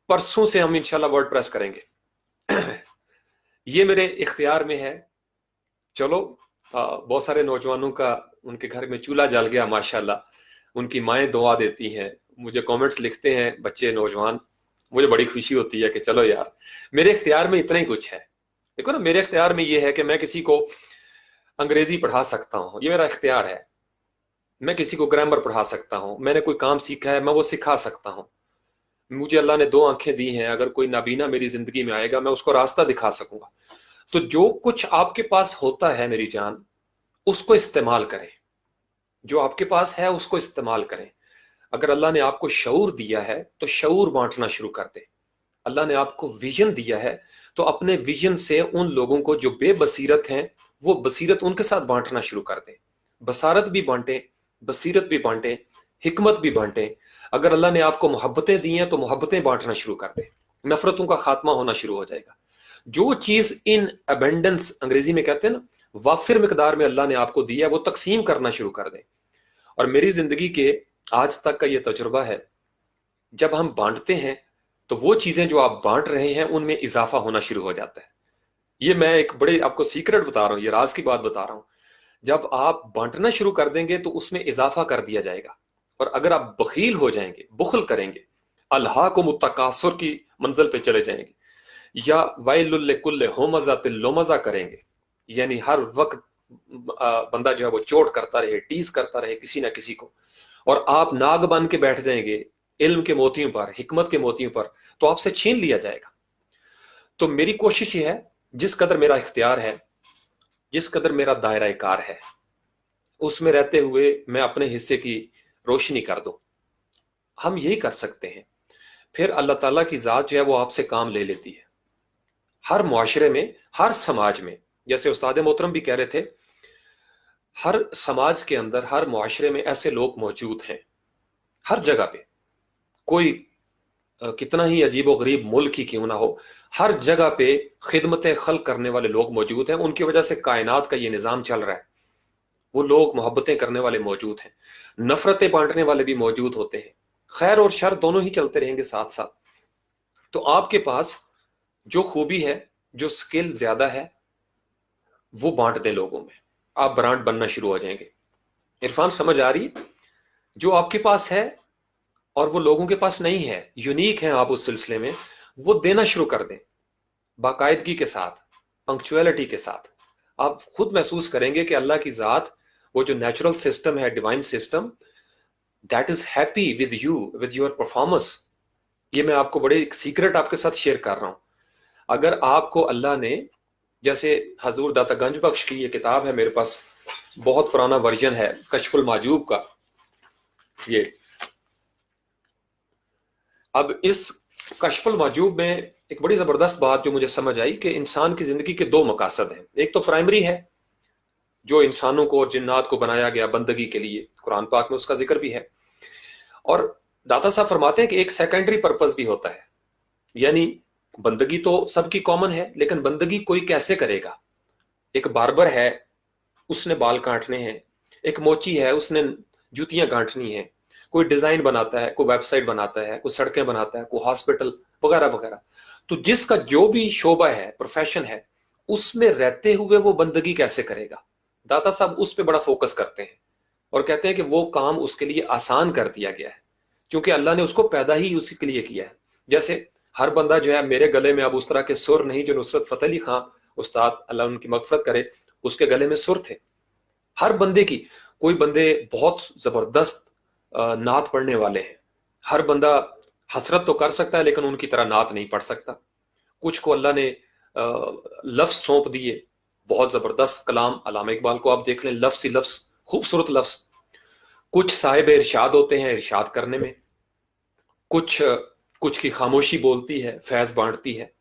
परसों से हम इंशाल्लाह वर्डप्रेस करेंगे। ये मेरे इख्तियार में है। चलो बहुत सारे नौजवानों का उनके घर में चूल्हा जल गया माशाल्लाह, उनकी माएँ दुआ देती हैं, मुझे कमेंट्स लिखते हैं बच्चे नौजवान, मुझे बड़ी खुशी होती है कि चलो यार मेरे इख्तियार में इतना ही कुछ है। देखो ना, मेरे इख्तियार में ये है कि मैं किसी को अंग्रेजी पढ़ा सकता हूँ, ये मेरा इख्तियार है। मैं किसी को ग्रामर पढ़ा सकता हूँ, मैंने कोई काम सीखा है मैं वो सिखा सकता हूँ। मुझे अल्लाह ने 2 आंखें दी हैं, अगर कोई नाबीना मेरी जिंदगी में आएगा मैं उसको रास्ता दिखा सकूंगा। तो जो कुछ आपके पास होता है मेरी जान, उसको इस्तेमाल करें, जो आपके पास है उसको इस्तेमाल करें। अगर अल्लाह ने आपको शऊर दिया है तो शऊर बांटना शुरू कर दे। अल्लाह ने आपको विजन दिया है तो अपने विजन से उन लोगों को जो बेबसीरत हैं वो बसीरत उनके साथ बांटना शुरू कर दे। बसारत भी बांटें, बसीरत भी बांटें, हिकमत भी बांटें। अगर अल्लाह ने आपको मोहब्बतें दी हैं तो मोहब्बतें बांटना शुरू कर दे, नफरतों का खात्मा होना शुरू हो जाएगा। जो चीज इन अबेंडेंस अंग्रेजी में कहते हैं ना, वाफिर मिकदार में अल्लाह ने आपको दिया है वो तकसीम करना शुरू कर दें। और मेरी जिंदगी के आज तक का ये तजुर्बा है, जब हम बांटते हैं तो वो चीजें जो आप बांट रहे हैं उनमें इजाफा होना शुरू हो जाता है। ये मैं एक बड़े आपको सीक्रेट बता रहा हूं, ये राज की बात बता रहा हूं। जब आप बांटना शुरू कर देंगे तो उसमें इजाफा कर दिया जाएगा। और अगर आप बखील हो जाएंगे, बुखल करेंगे, अल्लाह को मुतकासुर की मंजिल पे चले जाएंगे, या वाइलुल लिकुल्लि हुमज़तिल लुमज़ा करेंगे, यानी हर वक्त बंदा जो है वो चोट करता रहे, टीज करता रहे किसी ना किसी को, और आप नाग बन के बैठ जाएंगे इल्म के मोतियों पर, हिकमत के मोतियों पर, तो आपसे छीन लिया जाएगा। तो मेरी कोशिश ये है, जिस कदर मेरा इख्तियार है, जिस कदर मेरा दायरा कार है, उसमें रहते हुए मैं अपने हिस्से की रोशनी कर दूं। हम यही कर सकते हैं, फिर अल्लाह ताला की जात जो है वो आपसे काम ले लेती है। हर मुआशरे में, हर समाज में, जैसे उस्ताद मोहतरम भी कह रहे थे, हर समाज के अंदर, हर मुआशरे में ऐसे लोग मौजूद हैं, हर जगह पे, कोई कितना ही अजीबो गरीब मुल्क ही क्यों ना हो, हर जगह पे खिदमत खल्क करने वाले लोग मौजूद हैं। उनकी वजह से कायनात का ये निज़ाम चल रहा है। वो लोग मोहब्बतें करने वाले मौजूद हैं, नफरतें बांटने वाले भी मौजूद होते हैं। खैर और शर दोनों ही चलते रहेंगे साथ साथ। तो आपके पास जो खूबी है, जो स्किल ज्यादा है, वो बांट दें लोगों में, आप ब्रांड बनना शुरू हो जाएंगे। इरफान समझ आ रही है? जो आपके पास है और वो लोगों के पास नहीं है, यूनिक है आप उस सिलसिले में, वो देना शुरू कर दें, बाकायदगी के साथ, पंक्चुअलिटी के साथ। आप खुद महसूस करेंगे कि अल्लाह की जात, वो जो नेचुरल सिस्टम है, divine system, that is happy with you, with your performance. ये मैं आपको बड़े सीक्रेट आपके साथ शेयर कर रहा हूं। अगर आपको अल्लाह ने, जैसे हजूर दाता गंज बख्श की ये किताब है मेरे पास, बहुत पुराना वर्जन है कशफुल माजूब का। ये अब इस कशफुल माजूब में एक बड़ी जबरदस्त बात जो मुझे समझ आई कि इंसान की जिंदगी के 2 मकासद हैं। एक तो प्राइमरी है, जो इंसानों को और जिन्नात को बनाया गया बंदगी के लिए, कुरान पाक में उसका जिक्र भी है। और दाता साहब फरमाते हैं कि एक सेकेंडरी पर्पस भी होता है। यानी बंदगी तो सबकी कॉमन है, लेकिन बंदगी कोई कैसे करेगा? एक बार्बर है, उसने बाल काटने हैं। एक मोची है, उसने जूतियां गांठनी है। कोई डिजाइन बनाता है, कोई वेबसाइट बनाता है, कोई सड़कें बनाता है, कोई हॉस्पिटल वगैरह वगैरह। तो जिसका जो भी शोबा है, प्रोफेशन है, उसमें रहते हुए वो बंदगी कैसे करेगा? दाता साहब उस पर बड़ा फोकस करते हैं और कहते हैं कि वो काम उसके लिए आसान कर दिया गया है, क्योंकि अल्लाह ने उसको पैदा ही उसी के लिए किया है। जैसे हर बंदा जो है, मेरे गले में अब उस तरह के सुर नहीं जो नुसरत फतेह अली खां उस्ताद, अल्लाह उनकी मगफरत करे, उसके गले में सुर थे। हर बंदे की, कोई बंदे बहुत जबरदस्त नात पढ़ने वाले हैं। हर बंदा हसरत तो कर सकता है, लेकिन उनकी तरह नात नहीं पढ़ सकता। कुछ को अल्लाह ने लफ्ज सौंप दिए, बहुत जबरदस्त कलाम। अल्लामा इकबाल को आप देख लें, लफ्ज ही लफ्ज, खूबसूरत लफ्ज। कुछ साहिब इरशाद होते हैं इरशाद करने में, कुछ कुछ की खामोशी बोलती है, फैज बांटती है।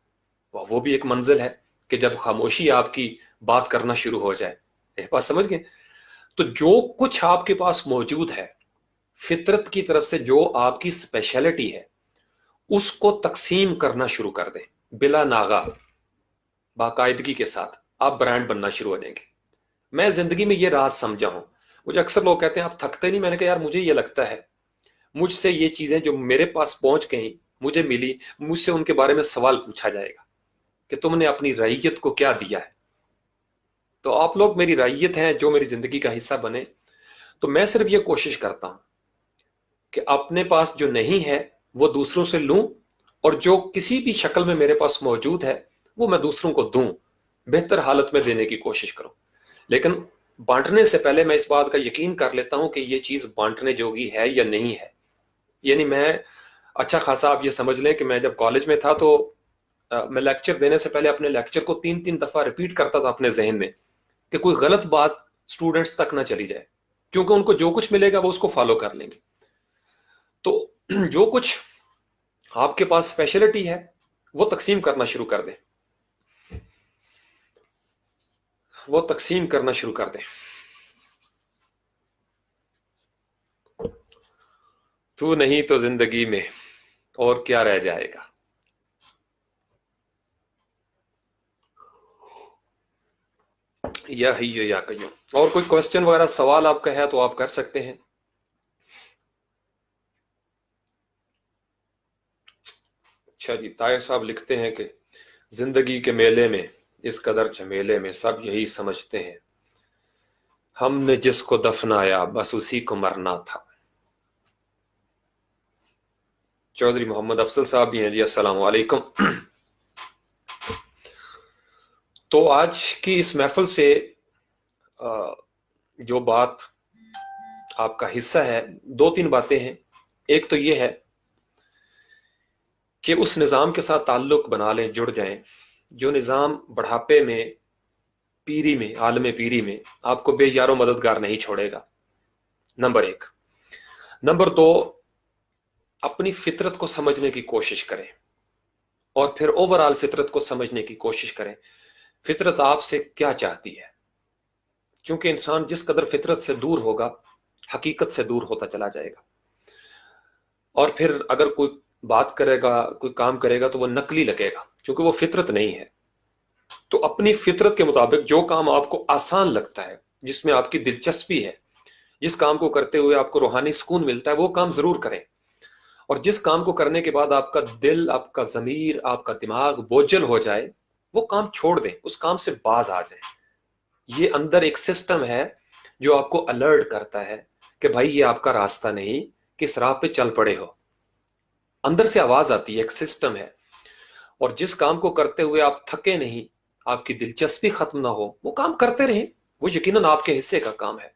वो भी एक मंजिल है कि जब खामोशी आपकी बात करना शुरू हो जाए। ये बात समझ गए? तो जो कुछ आपके पास मौजूद है, फितरत की तरफ से जो आपकी स्पेशलिटी है, उसको तकसीम करना शुरू कर दें बिला नागा, बाकायदगी के साथ। आप ब्रांड बनना शुरू हो जाएंगे। मैं जिंदगी में ये राज समझा हूं। मुझे अक्सर लोग कहते हैं आप थकते नहीं? मैंने कहा यार, मुझे ये लगता है मुझसे ये चीजें जो मेरे पास पहुंच गई, मुझे मिली, मुझसे उनके बारे में सवाल पूछा जाएगा कि तुमने अपनी रैयत को क्या दिया है। तो आप लोग मेरी रैयत हैं, जो मेरी जिंदगी का हिस्सा बने। तो मैं सिर्फ ये कोशिश करता हूं कि अपने पास जो नहीं है वो दूसरों से लूं, और जो किसी भी शक्ल में मेरे पास मौजूद है वो मैं दूसरों को दूं, बेहतर हालत में देने की कोशिश करूं। लेकिन बांटने से पहले मैं इस बात का यकीन कर लेता हूं कि ये चीज बांटने जोगी है या नहीं है। यानी मैं अच्छा खासा, आप ये समझ लें कि मैं जब कॉलेज में था तो मैं लेक्चर देने से पहले अपने लेक्चर को 3-3 दफा रिपीट करता था अपने जहन में, कि कोई गलत बात स्टूडेंट्स तक ना चली जाए, क्योंकि उनको जो कुछ मिलेगा वो उसको फॉलो कर लेंगे। तो जो कुछ आपके पास स्पेशलिटी है वो तकसीम करना शुरू कर दें, वो तकसीम करना शुरू कर दें। तू नहीं तो जिंदगी में और क्या रह जाएगा? या ही या कयूम। और कोई क्वेश्चन वगैरह सवाल आपका है तो आप कर सकते हैं। अच्छा जी, ताहिर साहब लिखते हैं कि जिंदगी के मेले में, इस कदर झमेले में सब यही समझते हैं, हमने जिसको दफनाया बस उसी को मरना था। चौधरी मोहम्मद अफजल साहब भी हैं जी, अस्सलाम वालेकुम। तो आज की इस महफिल से जो बात आपका हिस्सा है, 2-3 बातें हैं। एक तो ये है कि उस निज़ाम के साथ ताल्लुक बना लें, जुड़ जाएं, जो निज़ाम बढ़ापे में, पीरी में, आलम पीरी में आपको बेयारो मददगार नहीं छोड़ेगा। नंबर 1। नंबर 2, अपनी फितरत को समझने की कोशिश करें, और फिर ओवरऑल फितरत को समझने की कोशिश करें। फितरत आपसे क्या चाहती है? क्योंकि इंसान जिस कदर फितरत से दूर होगा, हकीकत से दूर होता चला जाएगा। और फिर अगर कोई बात करेगा, कोई काम करेगा, तो वो नकली लगेगा, क्योंकि वो फितरत नहीं है। तो अपनी फितरत के मुताबिक जो काम आपको आसान लगता है, जिसमें आपकी दिलचस्पी है, जिस काम को करते हुए आपको रूहानी सुकून मिलता है, वो काम जरूर करें। और जिस काम को करने के बाद आपका दिल, आपका जमीर, आपका दिमाग बोझल हो जाए, वो काम छोड़ दें, उस काम से बाज आ जाए। ये अंदर एक सिस्टम है जो आपको अलर्ट करता है कि भाई ये आपका रास्ता नहीं, किस राह पे चल पड़े हो। अंदर से आवाज आती है, एक सिस्टम है। और जिस काम को करते हुए आप थके नहीं, आपकी दिलचस्पी खत्म ना हो, वो काम करते रहें, वो यकीनन आपके हिस्से का काम है।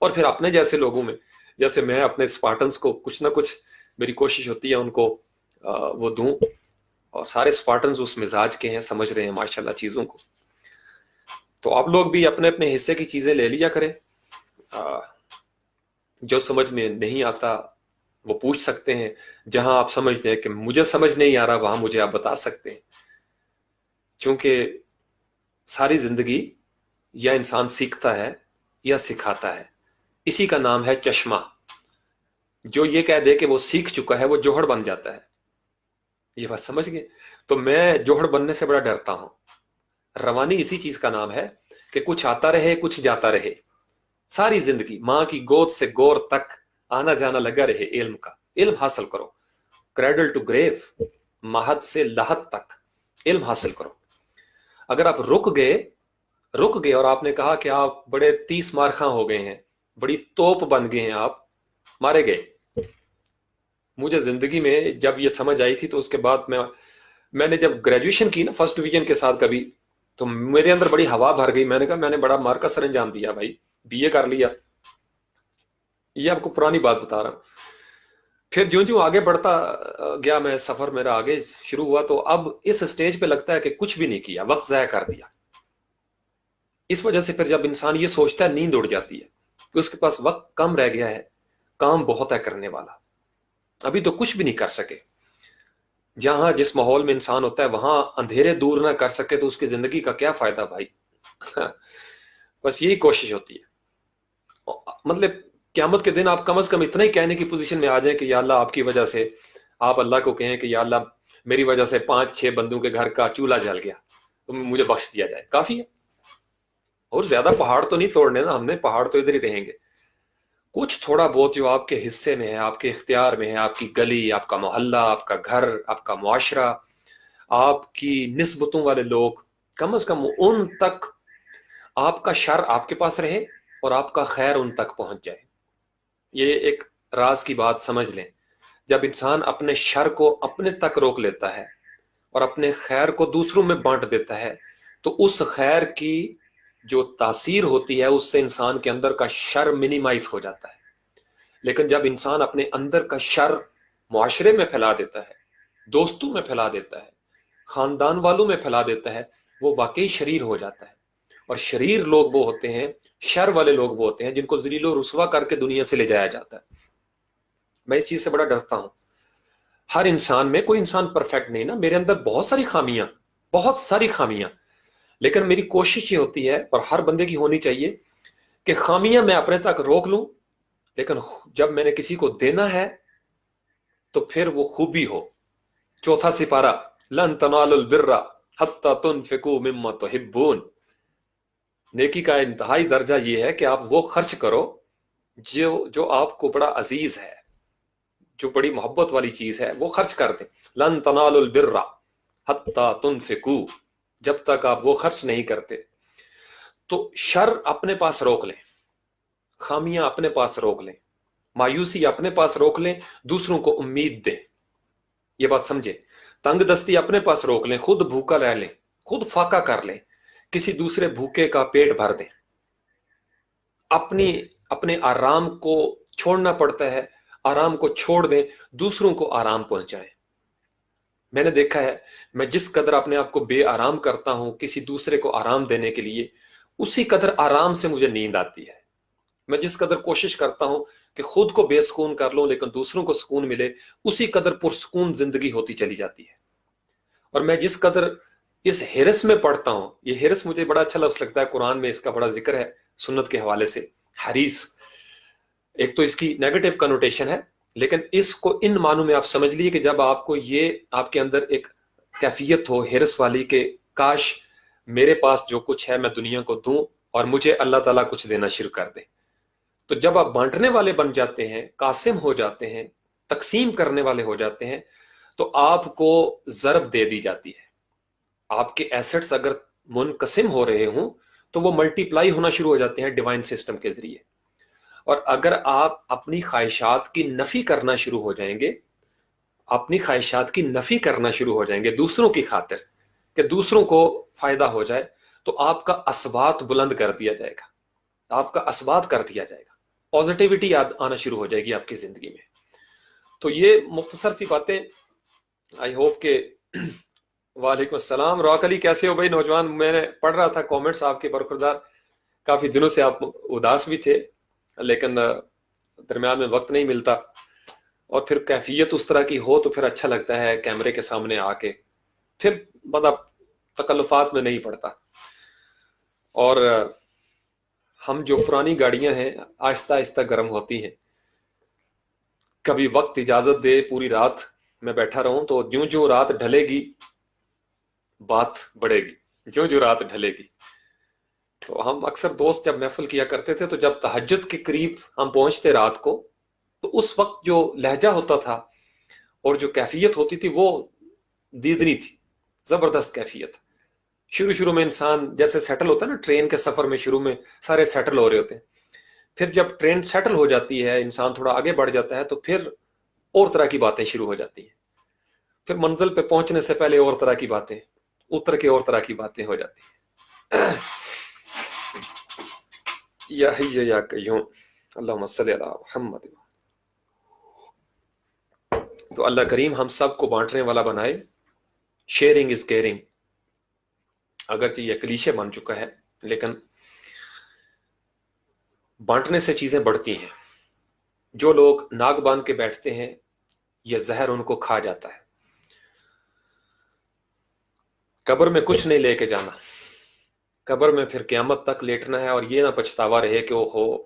और फिर अपने जैसे लोगों में, जैसे मैं अपने स्पार्टन्स को कुछ ना कुछ, मेरी कोशिश होती है उनको वो दूं। और सारे स्पार्टन्स उस मिजाज के हैं, समझ रहे हैं माशाल्लाह चीज़ों को। तो आप लोग भी अपने अपने हिस्से की चीज़ें ले लिया करें। जो समझ में नहीं आता वो पूछ सकते हैं। जहां आप समझते हैं कि मुझे समझ नहीं आ रहा, वहां मुझे आप बता सकते हैं। क्योंकि सारी जिंदगी या इंसान सीखता है या सिखाता है। इसी का नाम है चश्मा। जो ये कह दे कि वो सीख चुका है, वो जोहर बन जाता है। ये बात समझ गए? तो मैं जोहड़ बनने से बड़ा डरता हूं। रवानी इसी चीज का नाम है कि कुछ आता रहे कुछ जाता रहे, सारी जिंदगी माँ की गोद से गौर तक आना जाना लगा रहे इल्म का। इल्म हासिल करो, क्रेडल टू ग्रेव, महद से लहद तक इल्म हासिल करो। अगर आप रुक गए और आपने कहा कि आप बड़े 30 मारखा हो गए हैं, बड़ी तोप बन गए हैं, आप मारे गए। मुझे जिंदगी में जब ये समझ आई थी तो उसके बाद मैंने जब ग्रेजुएशन की ना फर्स्ट डिवीजन के साथ कभी, तो मेरे अंदर बड़ी हवा भर गई। मैंने कहा मैंने बड़ा मार का सर अंजाम दिया भाई, बीए कर लिया। ये आपको पुरानी बात बता रहा हूं। फिर ज्यों ज्यों आगे बढ़ता गया मैं, सफर मेरा आगे शुरू हुआ, तो अब इस स्टेज पे लगता है कि कुछ भी नहीं किया, वक्त जाया कर दिया। इस वजह से फिर जब इंसान ये सोचता है, नींद उड़ जाती है कि उसके पास वक्त कम रह गया है, काम बहुत है करने वाला, अभी तो कुछ भी नहीं कर सके। जहां जिस माहौल में इंसान होता है वहां अंधेरे दूर ना कर सके तो उसकी जिंदगी का क्या फायदा भाई। बस यही कोशिश होती है। मतलब क़यामत के दिन आप कम से कम इतना ही कहने की पोजीशन में आ जाए कि या अल्लाह आपकी वजह से, आप अल्लाह को कहें कि या अल्लाह मेरी वजह से 5-6 बंदों के घर का चूल्हा जल गया, तो मुझे बख्श दिया जाए, काफी है। और ज्यादा पहाड़ तो नहीं तोड़ने ना हमने, पहाड़ तो इधर ही रहेंगे। कुछ थोड़ा बहुत जो आपके हिस्से में है, आपके इख्तियार में है, आपकी गली, आपका मोहल्ला, आपका घर, आपका मुआशरा, आपकी निस्बतों वाले लोग, कम से कम उन तक आपका शर आपके पास रहे और आपका खैर उन तक पहुंच जाए। ये एक राज की बात समझ लें। जब इंसान अपने शर को अपने तक रोक लेता है और अपने खैर को दूसरों में बांट देता है, तो उस खैर की जो तासीर होती है उससे इंसान के अंदर का शर मिनिमाइज हो जाता है। लेकिन जब इंसान अपने अंदर का शर मुआशरे में फैला देता है, दोस्तों में फैला देता है, खानदान वालों में फैला देता है, वो वाकई शरीर हो जाता है। और शरीर लोग वो होते हैं, शर वाले लोग वो होते हैं जिनको जलीलो रुसवा करके दुनिया से ले जाया जाता है। मैं इस चीज से बड़ा डरता हूं। हर इंसान में, कोई इंसान परफेक्ट नहीं ना, मेरे अंदर बहुत सारी खामियां, बहुत सारी खामियां, लेकिन मेरी कोशिश ये होती है, और हर बंदे की होनी चाहिए, कि खामियां मैं अपने तक रोक लूं, लेकिन जब मैंने किसी को देना है तो फिर वो खूबी हो। चौथा सिपारा, लन तनालुल बिर्रा हत्ता तुनफिकू मिम्मा तुहिब्बून। नेकी का इंतहाई दर्जा ये है कि आप वो खर्च करो जो जो आपको बड़ा अजीज है, जो बड़ी मोहब्बत वाली चीज है, वो खर्च कर दें। लन तनालुल बिर्रा हत्ता तुनफिकू, जब तक आप वो खर्च नहीं करते। तो शर अपने पास रोक लें, खामियां अपने पास रोक लें, मायूसी अपने पास रोक लें, दूसरों को उम्मीद दें। ये बात समझे। तंग दस्ती अपने पास रोक लें, खुद भूखा रह लें, खुद फाका कर लें, किसी दूसरे भूखे का पेट भर दें। अपनी अपने आराम को छोड़ना पड़ता है, आराम को छोड़ दें, दूसरों को आराम पहुंचाएं। मैंने देखा है, मैं जिस कदर अपने आप को बेआराम करता हूं किसी दूसरे को आराम देने के लिए, उसी कदर आराम से मुझे नींद आती है। मैं जिस कदर कोशिश करता हूं कि खुद को बेसुकून कर लूं लेकिन दूसरों को सुकून मिले, उसी कदर पुरसुकून जिंदगी होती चली जाती है। और मैं जिस कदर इस हिरस में पढ़ता हूं, ये हिरस मुझे बड़ा अच्छा लफ्ज लगता है, कुरान में इसका बड़ा जिक्र है सुन्नत के हवाले से। हरीस, एक तो इसकी नेगेटिव कनोटेशन है, लेकिन इसको इन मानों में आप समझ लिए कि जब आपको ये आपके अंदर एक कैफियत हो हिरस वाली कि काश मेरे पास जो कुछ है मैं दुनिया को दूं और मुझे अल्लाह ताला कुछ देना शुरू कर दे। तो जब आप बांटने वाले बन जाते हैं, कासिम हो जाते हैं, तकसीम करने वाले हो जाते हैं, तो आपको ज़रब दे दी जाती है। आपके एसेट्स अगर मुनकसिम हो रहे हों तो वो मल्टीप्लाई होना शुरू हो जाते हैं डिवाइन सिस्टम के जरिए। और अगर आप अपनी ख्वाहिशात की नफी करना शुरू हो जाएंगे, अपनी ख्वाहिशात की नफी करना शुरू हो जाएंगे दूसरों की खातिर, कि दूसरों को फायदा हो जाए, तो आपका असबात बुलंद कर दिया जाएगा, आपका असबात कर दिया जाएगा, पॉजिटिविटी आना शुरू हो जाएगी आपकी जिंदगी में। तो ये मुख्तसर सी बातें, आई होप के वालेकुम अस्सलाम। रॉक अली कैसे हो भाई नौजवान? मैंने पढ़ रहा था कमेंट्स आपके बरकरार, काफी दिनों से आप उदास भी थे, लेकिन दरमियान में वक्त नहीं मिलता, और फिर कैफियत उस तरह की हो तो फिर अच्छा लगता है कैमरे के सामने आके, फिर मतलब तकल्लुफात में नहीं पड़ता। और हम जो पुरानी गाड़ियां हैं आहिस्ता आहिस्ता गर्म होती हैं, कभी वक्त इजाजत दे पूरी रात मैं बैठा रहूं तो ज्यों ज्यों रात ढलेगी बात बढ़ेगी, ज्यों ज्यों रात ढलेगी। तो हम अक्सर दोस्त जब महफिल किया करते थे, तो जब तहज्जुद के करीब हम पहुंचते रात को, तो उस वक्त जो लहजा होता था और जो कैफियत होती थी वो दीदनी थी, जबरदस्त कैफियत। शुरू शुरू में इंसान जैसे सेटल होता है ना, ट्रेन के सफर में शुरू में सारे सेटल हो रहे होते हैं, फिर जब ट्रेन सेटल हो जाती है, इंसान थोड़ा आगे बढ़ जाता है, तो फिर और तरह की बातें शुरू हो जाती हैं। फिर मंजिल पे पहुंचने से पहले और तरह की बातें, उतर के और तरह की बातें हो जाती हैं। या हय्य या कय्यूम अल्लाहुम्मा सल्लि अला मुहम्मद। तो अल्लाह करीम हम सब को बांटने वाला बनाए। शेयरिंग इज केयरिंग, अगरचे ये क्लीशे बन चुका है, लेकिन बांटने से चीजें बढ़ती हैं। जो लोग नाक बांध के बैठते हैं, यह जहर उनको खा जाता है। कब्र में कुछ नहीं लेके जाना, कब्र में फिर क़यामत तक लेटना है, और ये ना पछतावा रहे कि ओहो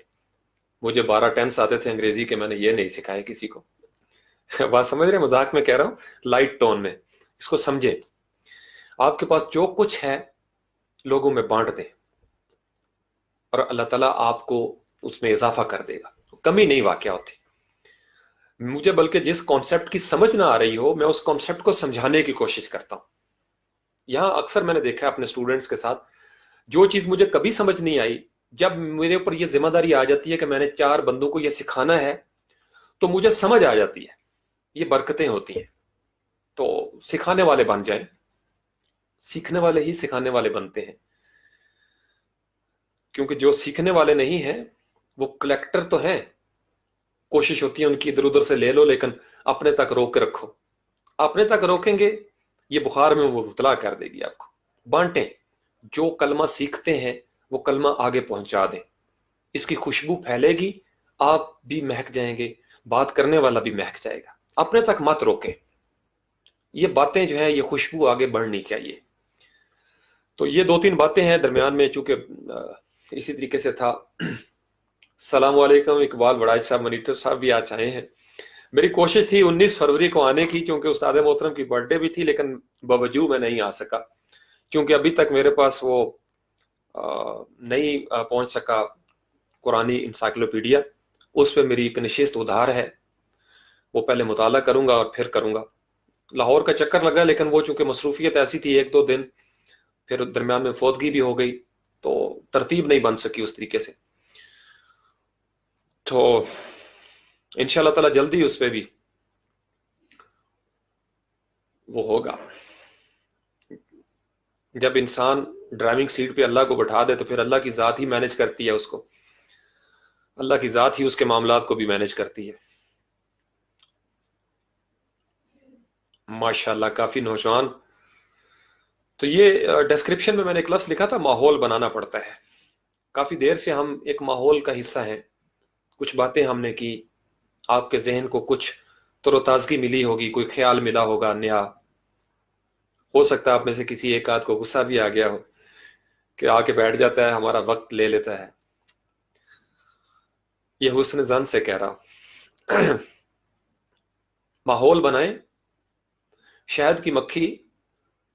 मुझे 12 टेंस आते थे अंग्रेजी के, मैंने ये नहीं सिखाया किसी को। बात समझ रहे, मजाक में कह रहा हूं, लाइट टोन में इसको समझे। आपके पास जो कुछ है लोगों में बांट दें, और अल्लाह ताला आपको उसमें इजाफा कर देगा, कमी नहीं वाकया होती। मुझे बल्कि जिस कॉन्सेप्ट की समझ ना आ रही हो, मैं उस कॉन्सेप्ट को समझाने की कोशिश करता हूं। यहां अक्सर मैंने देखा है अपने स्टूडेंट्स के साथ, जो चीज मुझे कभी समझ नहीं आई, जब मेरे ऊपर यह जिम्मेदारी आ जाती है कि मैंने 4 बंदों को यह सिखाना है, तो मुझे समझ आ जाती है। ये बरकतें होती हैं। तो सिखाने वाले बन जाएं, सीखने वाले ही सिखाने वाले बनते हैं। क्योंकि जो सीखने वाले नहीं हैं वो कलेक्टर तो हैं, कोशिश होती है उनकी इधर उधर से ले लो, लेकिन अपने तक रोक के रखो। अपने तक रोकेंगे, ये बुखार में वो मुबतला कर देगी आपको। बांटें, जो कलमा सीखते हैं वो कलमा आगे पहुंचा दें, इसकी खुशबू फैलेगी, आप भी महक जाएंगे, बात करने वाला भी महक जाएगा। अपने तक मत रोकें, ये बातें जो है ये खुशबू आगे बढ़नी चाहिए। तो ये 2-3 बातें हैं दरमियान में, चूंकि इसी तरीके से था। सलाम वालेकुम इकबाल वड़ाज साहब, मनीटर साहब भी आज आए हैं। मेरी कोशिश थी 19 फरवरी को आने की, क्योंकि उस्ताद मोहतरम की बर्थडे भी थी, लेकिन बावजूद मैं नहीं आ सका, क्योंकि अभी तक मेरे पास वो नहीं पहुंच सका कुरानी इंसाइक्लोपीडिया। उस पर मेरी एक नशिस्त उधार है, वो पहले मुताला करूंगा और फिर करूंगा। लाहौर का चक्कर लगा, लेकिन वो चूंकि मसरूफियत ऐसी थी 1-2 दिन, फिर दरमियान में फौतगी भी हो गई, तो तरतीब नहीं बन सकी उस तरीके से। तो इंशाल्लाह ताला जल्दी उस पर भी वो होगा। जब इंसान ड्राइविंग सीट पे अल्लाह को बैठा दे, तो फिर अल्लाह की ज़ात ही मैनेज करती है उसको, अल्लाह की ज़ात ही उसके मामलात को भी मैनेज करती है। माशाल्लाह, काफ़ी नौजवान। तो ये डिस्क्रिप्शन में मैंने एक लफ्ज़ लिखा था, माहौल बनाना पड़ता है। काफ़ी देर से हम एक माहौल का हिस्सा हैं, कुछ बातें हमने की, आपके जहन को कुछ तरोताज़गी मिली होगी, कोई ख्याल मिला होगा नया। हो सकता है आप में से किसी एक आध को गुस्सा भी आ गया हो कि आके बैठ जाता है, हमारा वक्त ले लेता है। ये हुस्न ज़न से कह रहा हूं। माहौल बनाएं। शहद की मक्खी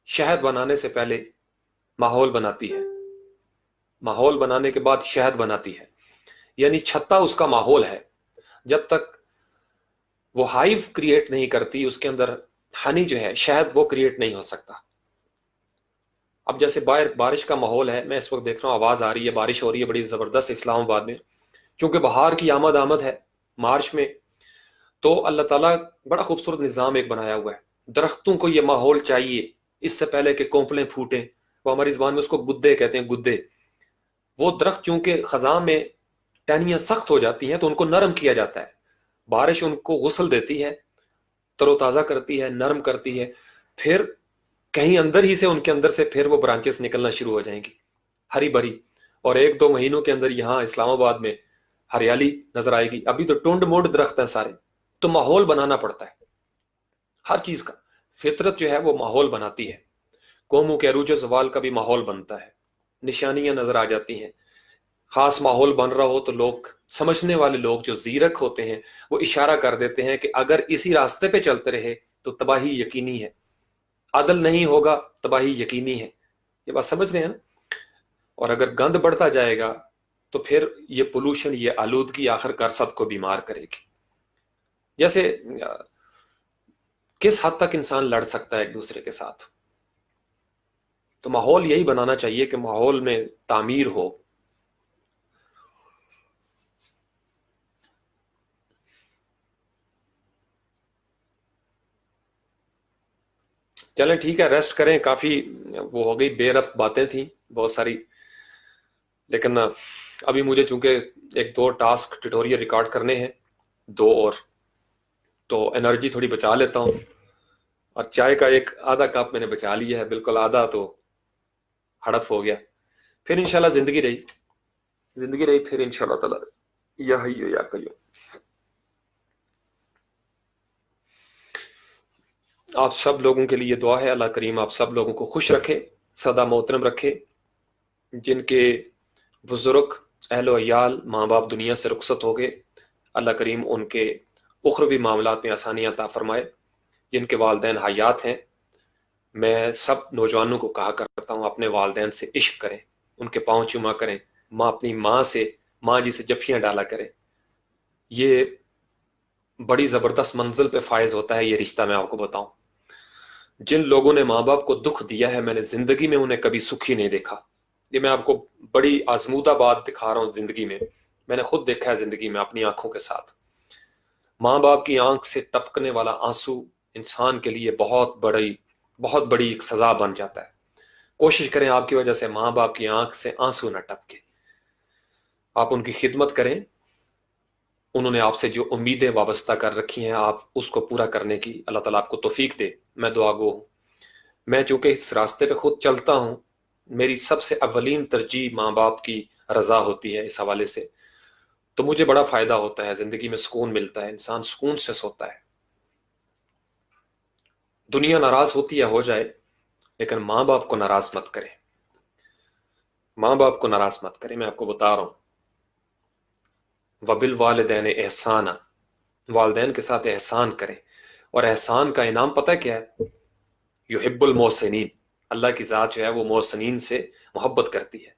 शहद बनाने से पहले माहौल बनाती है, माहौल बनाने के बाद शहद बनाती है, यानी छत्ता उसका माहौल है। जब तक वो हाइव क्रिएट नहीं करती, उसके अंदर हनी जो है, शहद, वो क्रिएट नहीं हो सकता। अब जैसे बाहर बारिश का माहौल है, मैं इस वक्त देख रहा हूँ आवाज आ रही है, बारिश हो रही है बड़ी जबरदस्त इस्लामाबाद में, क्योंकि बहार की आमद है मार्च में। तो अल्लाह ताला बड़ा खूबसूरत निज़ाम एक बनाया हुआ है। दरख्तों को ये माहौल चाहिए, इससे पहले कि कोंपलें फूटें, वो हमारी ज़बान में उसको गुद्दे कहते हैं, गुद्दे। वो दरख्त चूंकि खजा में टहनियाँ सख्त हो जाती हैं, तो उनको नरम किया जाता है। बारिश उनको गुस्ल देती है, तरोताज़ा करती है, नरम करती है, फिर कहीं अंदर ही से, उनके अंदर से फिर वो ब्रांचेस निकलना शुरू हो जाएंगी, हरी भरी। और 1-2 महीनों के अंदर यहाँ इस्लामाबाद में हरियाली नजर आएगी। अभी तो टुंड मुंड दरख्त हैं सारे। तो माहौल बनाना पड़ता है हर चीज का। फितरत जो है वो माहौल बनाती है। कौमों के अरूज ज़वाल का भी माहौल बनता है, निशानियां नजर आ जाती हैं। खास माहौल बन रहा हो तो लोग, समझने वाले लोग जो जीरक होते हैं, वो इशारा कर देते हैं कि अगर इसी रास्ते पे चलते रहे تو تباہی یقینی ہے، عدل نہیں ہوگا تباہی یقینی ہے. یہ بات سمجھ رہے ہیں نا؟ اور اگر گند بڑھتا جائے گا تو پھر یہ پولوشن، یہ آلودگی آخر کار سب کو بیمار کرے گی. جیسے کس حد تک انسان لڑ سکتا ہے ایک دوسرے کے ساتھ؟ تو ماحول یہی بنانا چاہیے کہ ماحول میں تعمیر ہو. چلیں ٹھیک ہے، ریسٹ کریں، کافی وہ ہو گئی، بے ربط باتیں تھیں بہت ساری. لیکن ابھی مجھے چونکہ ایک دو ٹاسک ٹیوٹوریل ریکارڈ کرنے ہیں، دو اور، تو انرجی تھوڑی بچا لیتا ہوں. اور چائے کا ایک آدھا کپ میں نے بچا لیا ہے، بالکل آدھا تو ہڑپ ہو گیا. پھر انشاءاللہ زندگی رہی پھر انشاءاللہ تعالی یا حی یا قیوم. آپ سب لوگوں کے لیے دعا ہے، اللہ کریم آپ سب لوگوں کو خوش رکھے، سدا محترم رکھے. جن کے بزرگ اہل و عیال ماں باپ دنیا سے رخصت ہو گئے، اللہ کریم ان کے اخروی معاملات میں آسانیاں عطا فرمائے. جن کے والدین حیات ہیں، میں سب نوجوانوں کو کہا کرتا ہوں اپنے والدین سے عشق کریں، ان کے پاؤں چوما کریں. اپنی ماں جی سے جپیاں ڈالا کریں. یہ بڑی زبردست منزل پہ فائز ہوتا ہے یہ رشتہ. میں آپ کو بتاؤں، جن لوگوں نے ماں باپ کو دکھ دیا ہے، میں نے زندگی میں انہیں کبھی سکھی نہیں دیکھا. یہ میں آپ کو بڑی آزمودہ بات دکھا رہا ہوں زندگی میں نے خود دیکھا ہے زندگی میں اپنی آنکھوں کے ساتھ. ماں باپ کی آنکھ سے ٹپکنے والا آنسو انسان کے لیے بہت بڑی ایک سزا بن جاتا ہے. کوشش کریں آپ کی وجہ سے ماں باپ کی آنکھ سے آنسو نہ ٹپکے. آپ ان کی خدمت کریں، انہوں نے آپ سے جو امیدیں وابستہ کر رکھی ہیں آپ اس کو پورا کرنے کی اللہ تعالیٰ آپ کو توفیق دے. میں دعا گو ہوں. میں چونکہ اس راستے پہ خود چلتا ہوں، میری سب سے اولین ترجیح ماں باپ کی رضا ہوتی ہے. اس حوالے سے تو مجھے بڑا فائدہ ہوتا ہے، زندگی میں سکون ملتا ہے، انسان سکون سے سوتا ہے. دنیا ناراض ہوتی ہے ہو جائے، لیکن ماں باپ کو ناراض مت کرے. ماں باپ کو ناراض مت کرے. میں آپ کو بتا رہا ہوں، وبالوالدین احسانہ، والدین کے ساتھ احسان کریں. اور احسان کا انعام پتہ کیا ہے؟ یحب المحسنین. اللہ کی ذات جو ہے وہ محسنین سے محبت کرتی ہے.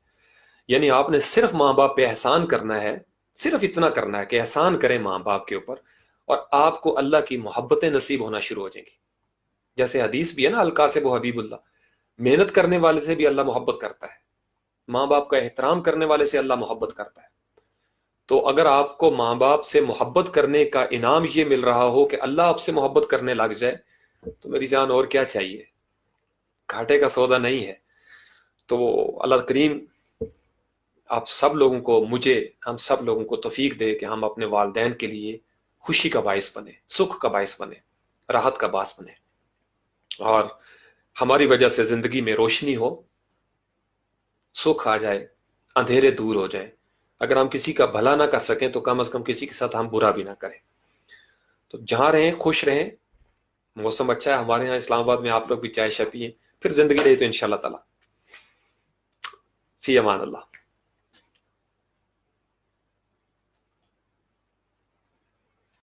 یعنی آپ نے صرف ماں باپ پہ احسان کرنا ہے، صرف اتنا کرنا ہے کہ احسان کریں ماں باپ کے اوپر، اور آپ کو اللہ کی محبتیں نصیب ہونا شروع ہو جائیں گی. جیسے حدیث بھی ہے نا، القاسب و حبیب اللہ، محنت کرنے والے سے بھی اللہ محبت کرتا ہے، ماں باپ کا احترام کرنے والے سے اللہ محبت کرتا ہے. تو اگر آپ کو ماں باپ سے محبت کرنے کا انعام یہ مل رہا ہو کہ اللہ آپ سے محبت کرنے لگ جائے، تو میری جان اور کیا چاہیے؟ گھاٹے کا سودا نہیں ہے. تو اللہ کریم آپ سب لوگوں کو، ہم سب لوگوں کو توفیق دے کہ ہم اپنے والدین کے لیے خوشی کا باعث بنے، سکھ کا باعث بنے، راحت کا باعث بنے، اور ہماری وجہ سے زندگی میں روشنی ہو، سکھ آ جائے، اندھیرے دور ہو جائیں. اگر ہم کسی کا بھلا نہ کر سکیں تو کم از کم کسی کے ساتھ ہم برا بھی نہ کریں. تو جہاں رہیں خوش رہیں. موسم اچھا ہے ہمارے یہاں اسلام آباد میں، آپ لوگ بھی چائے شائے پیئیں. پھر زندگی رہی تو انشاءاللہ تعالی. فی امان اللہ.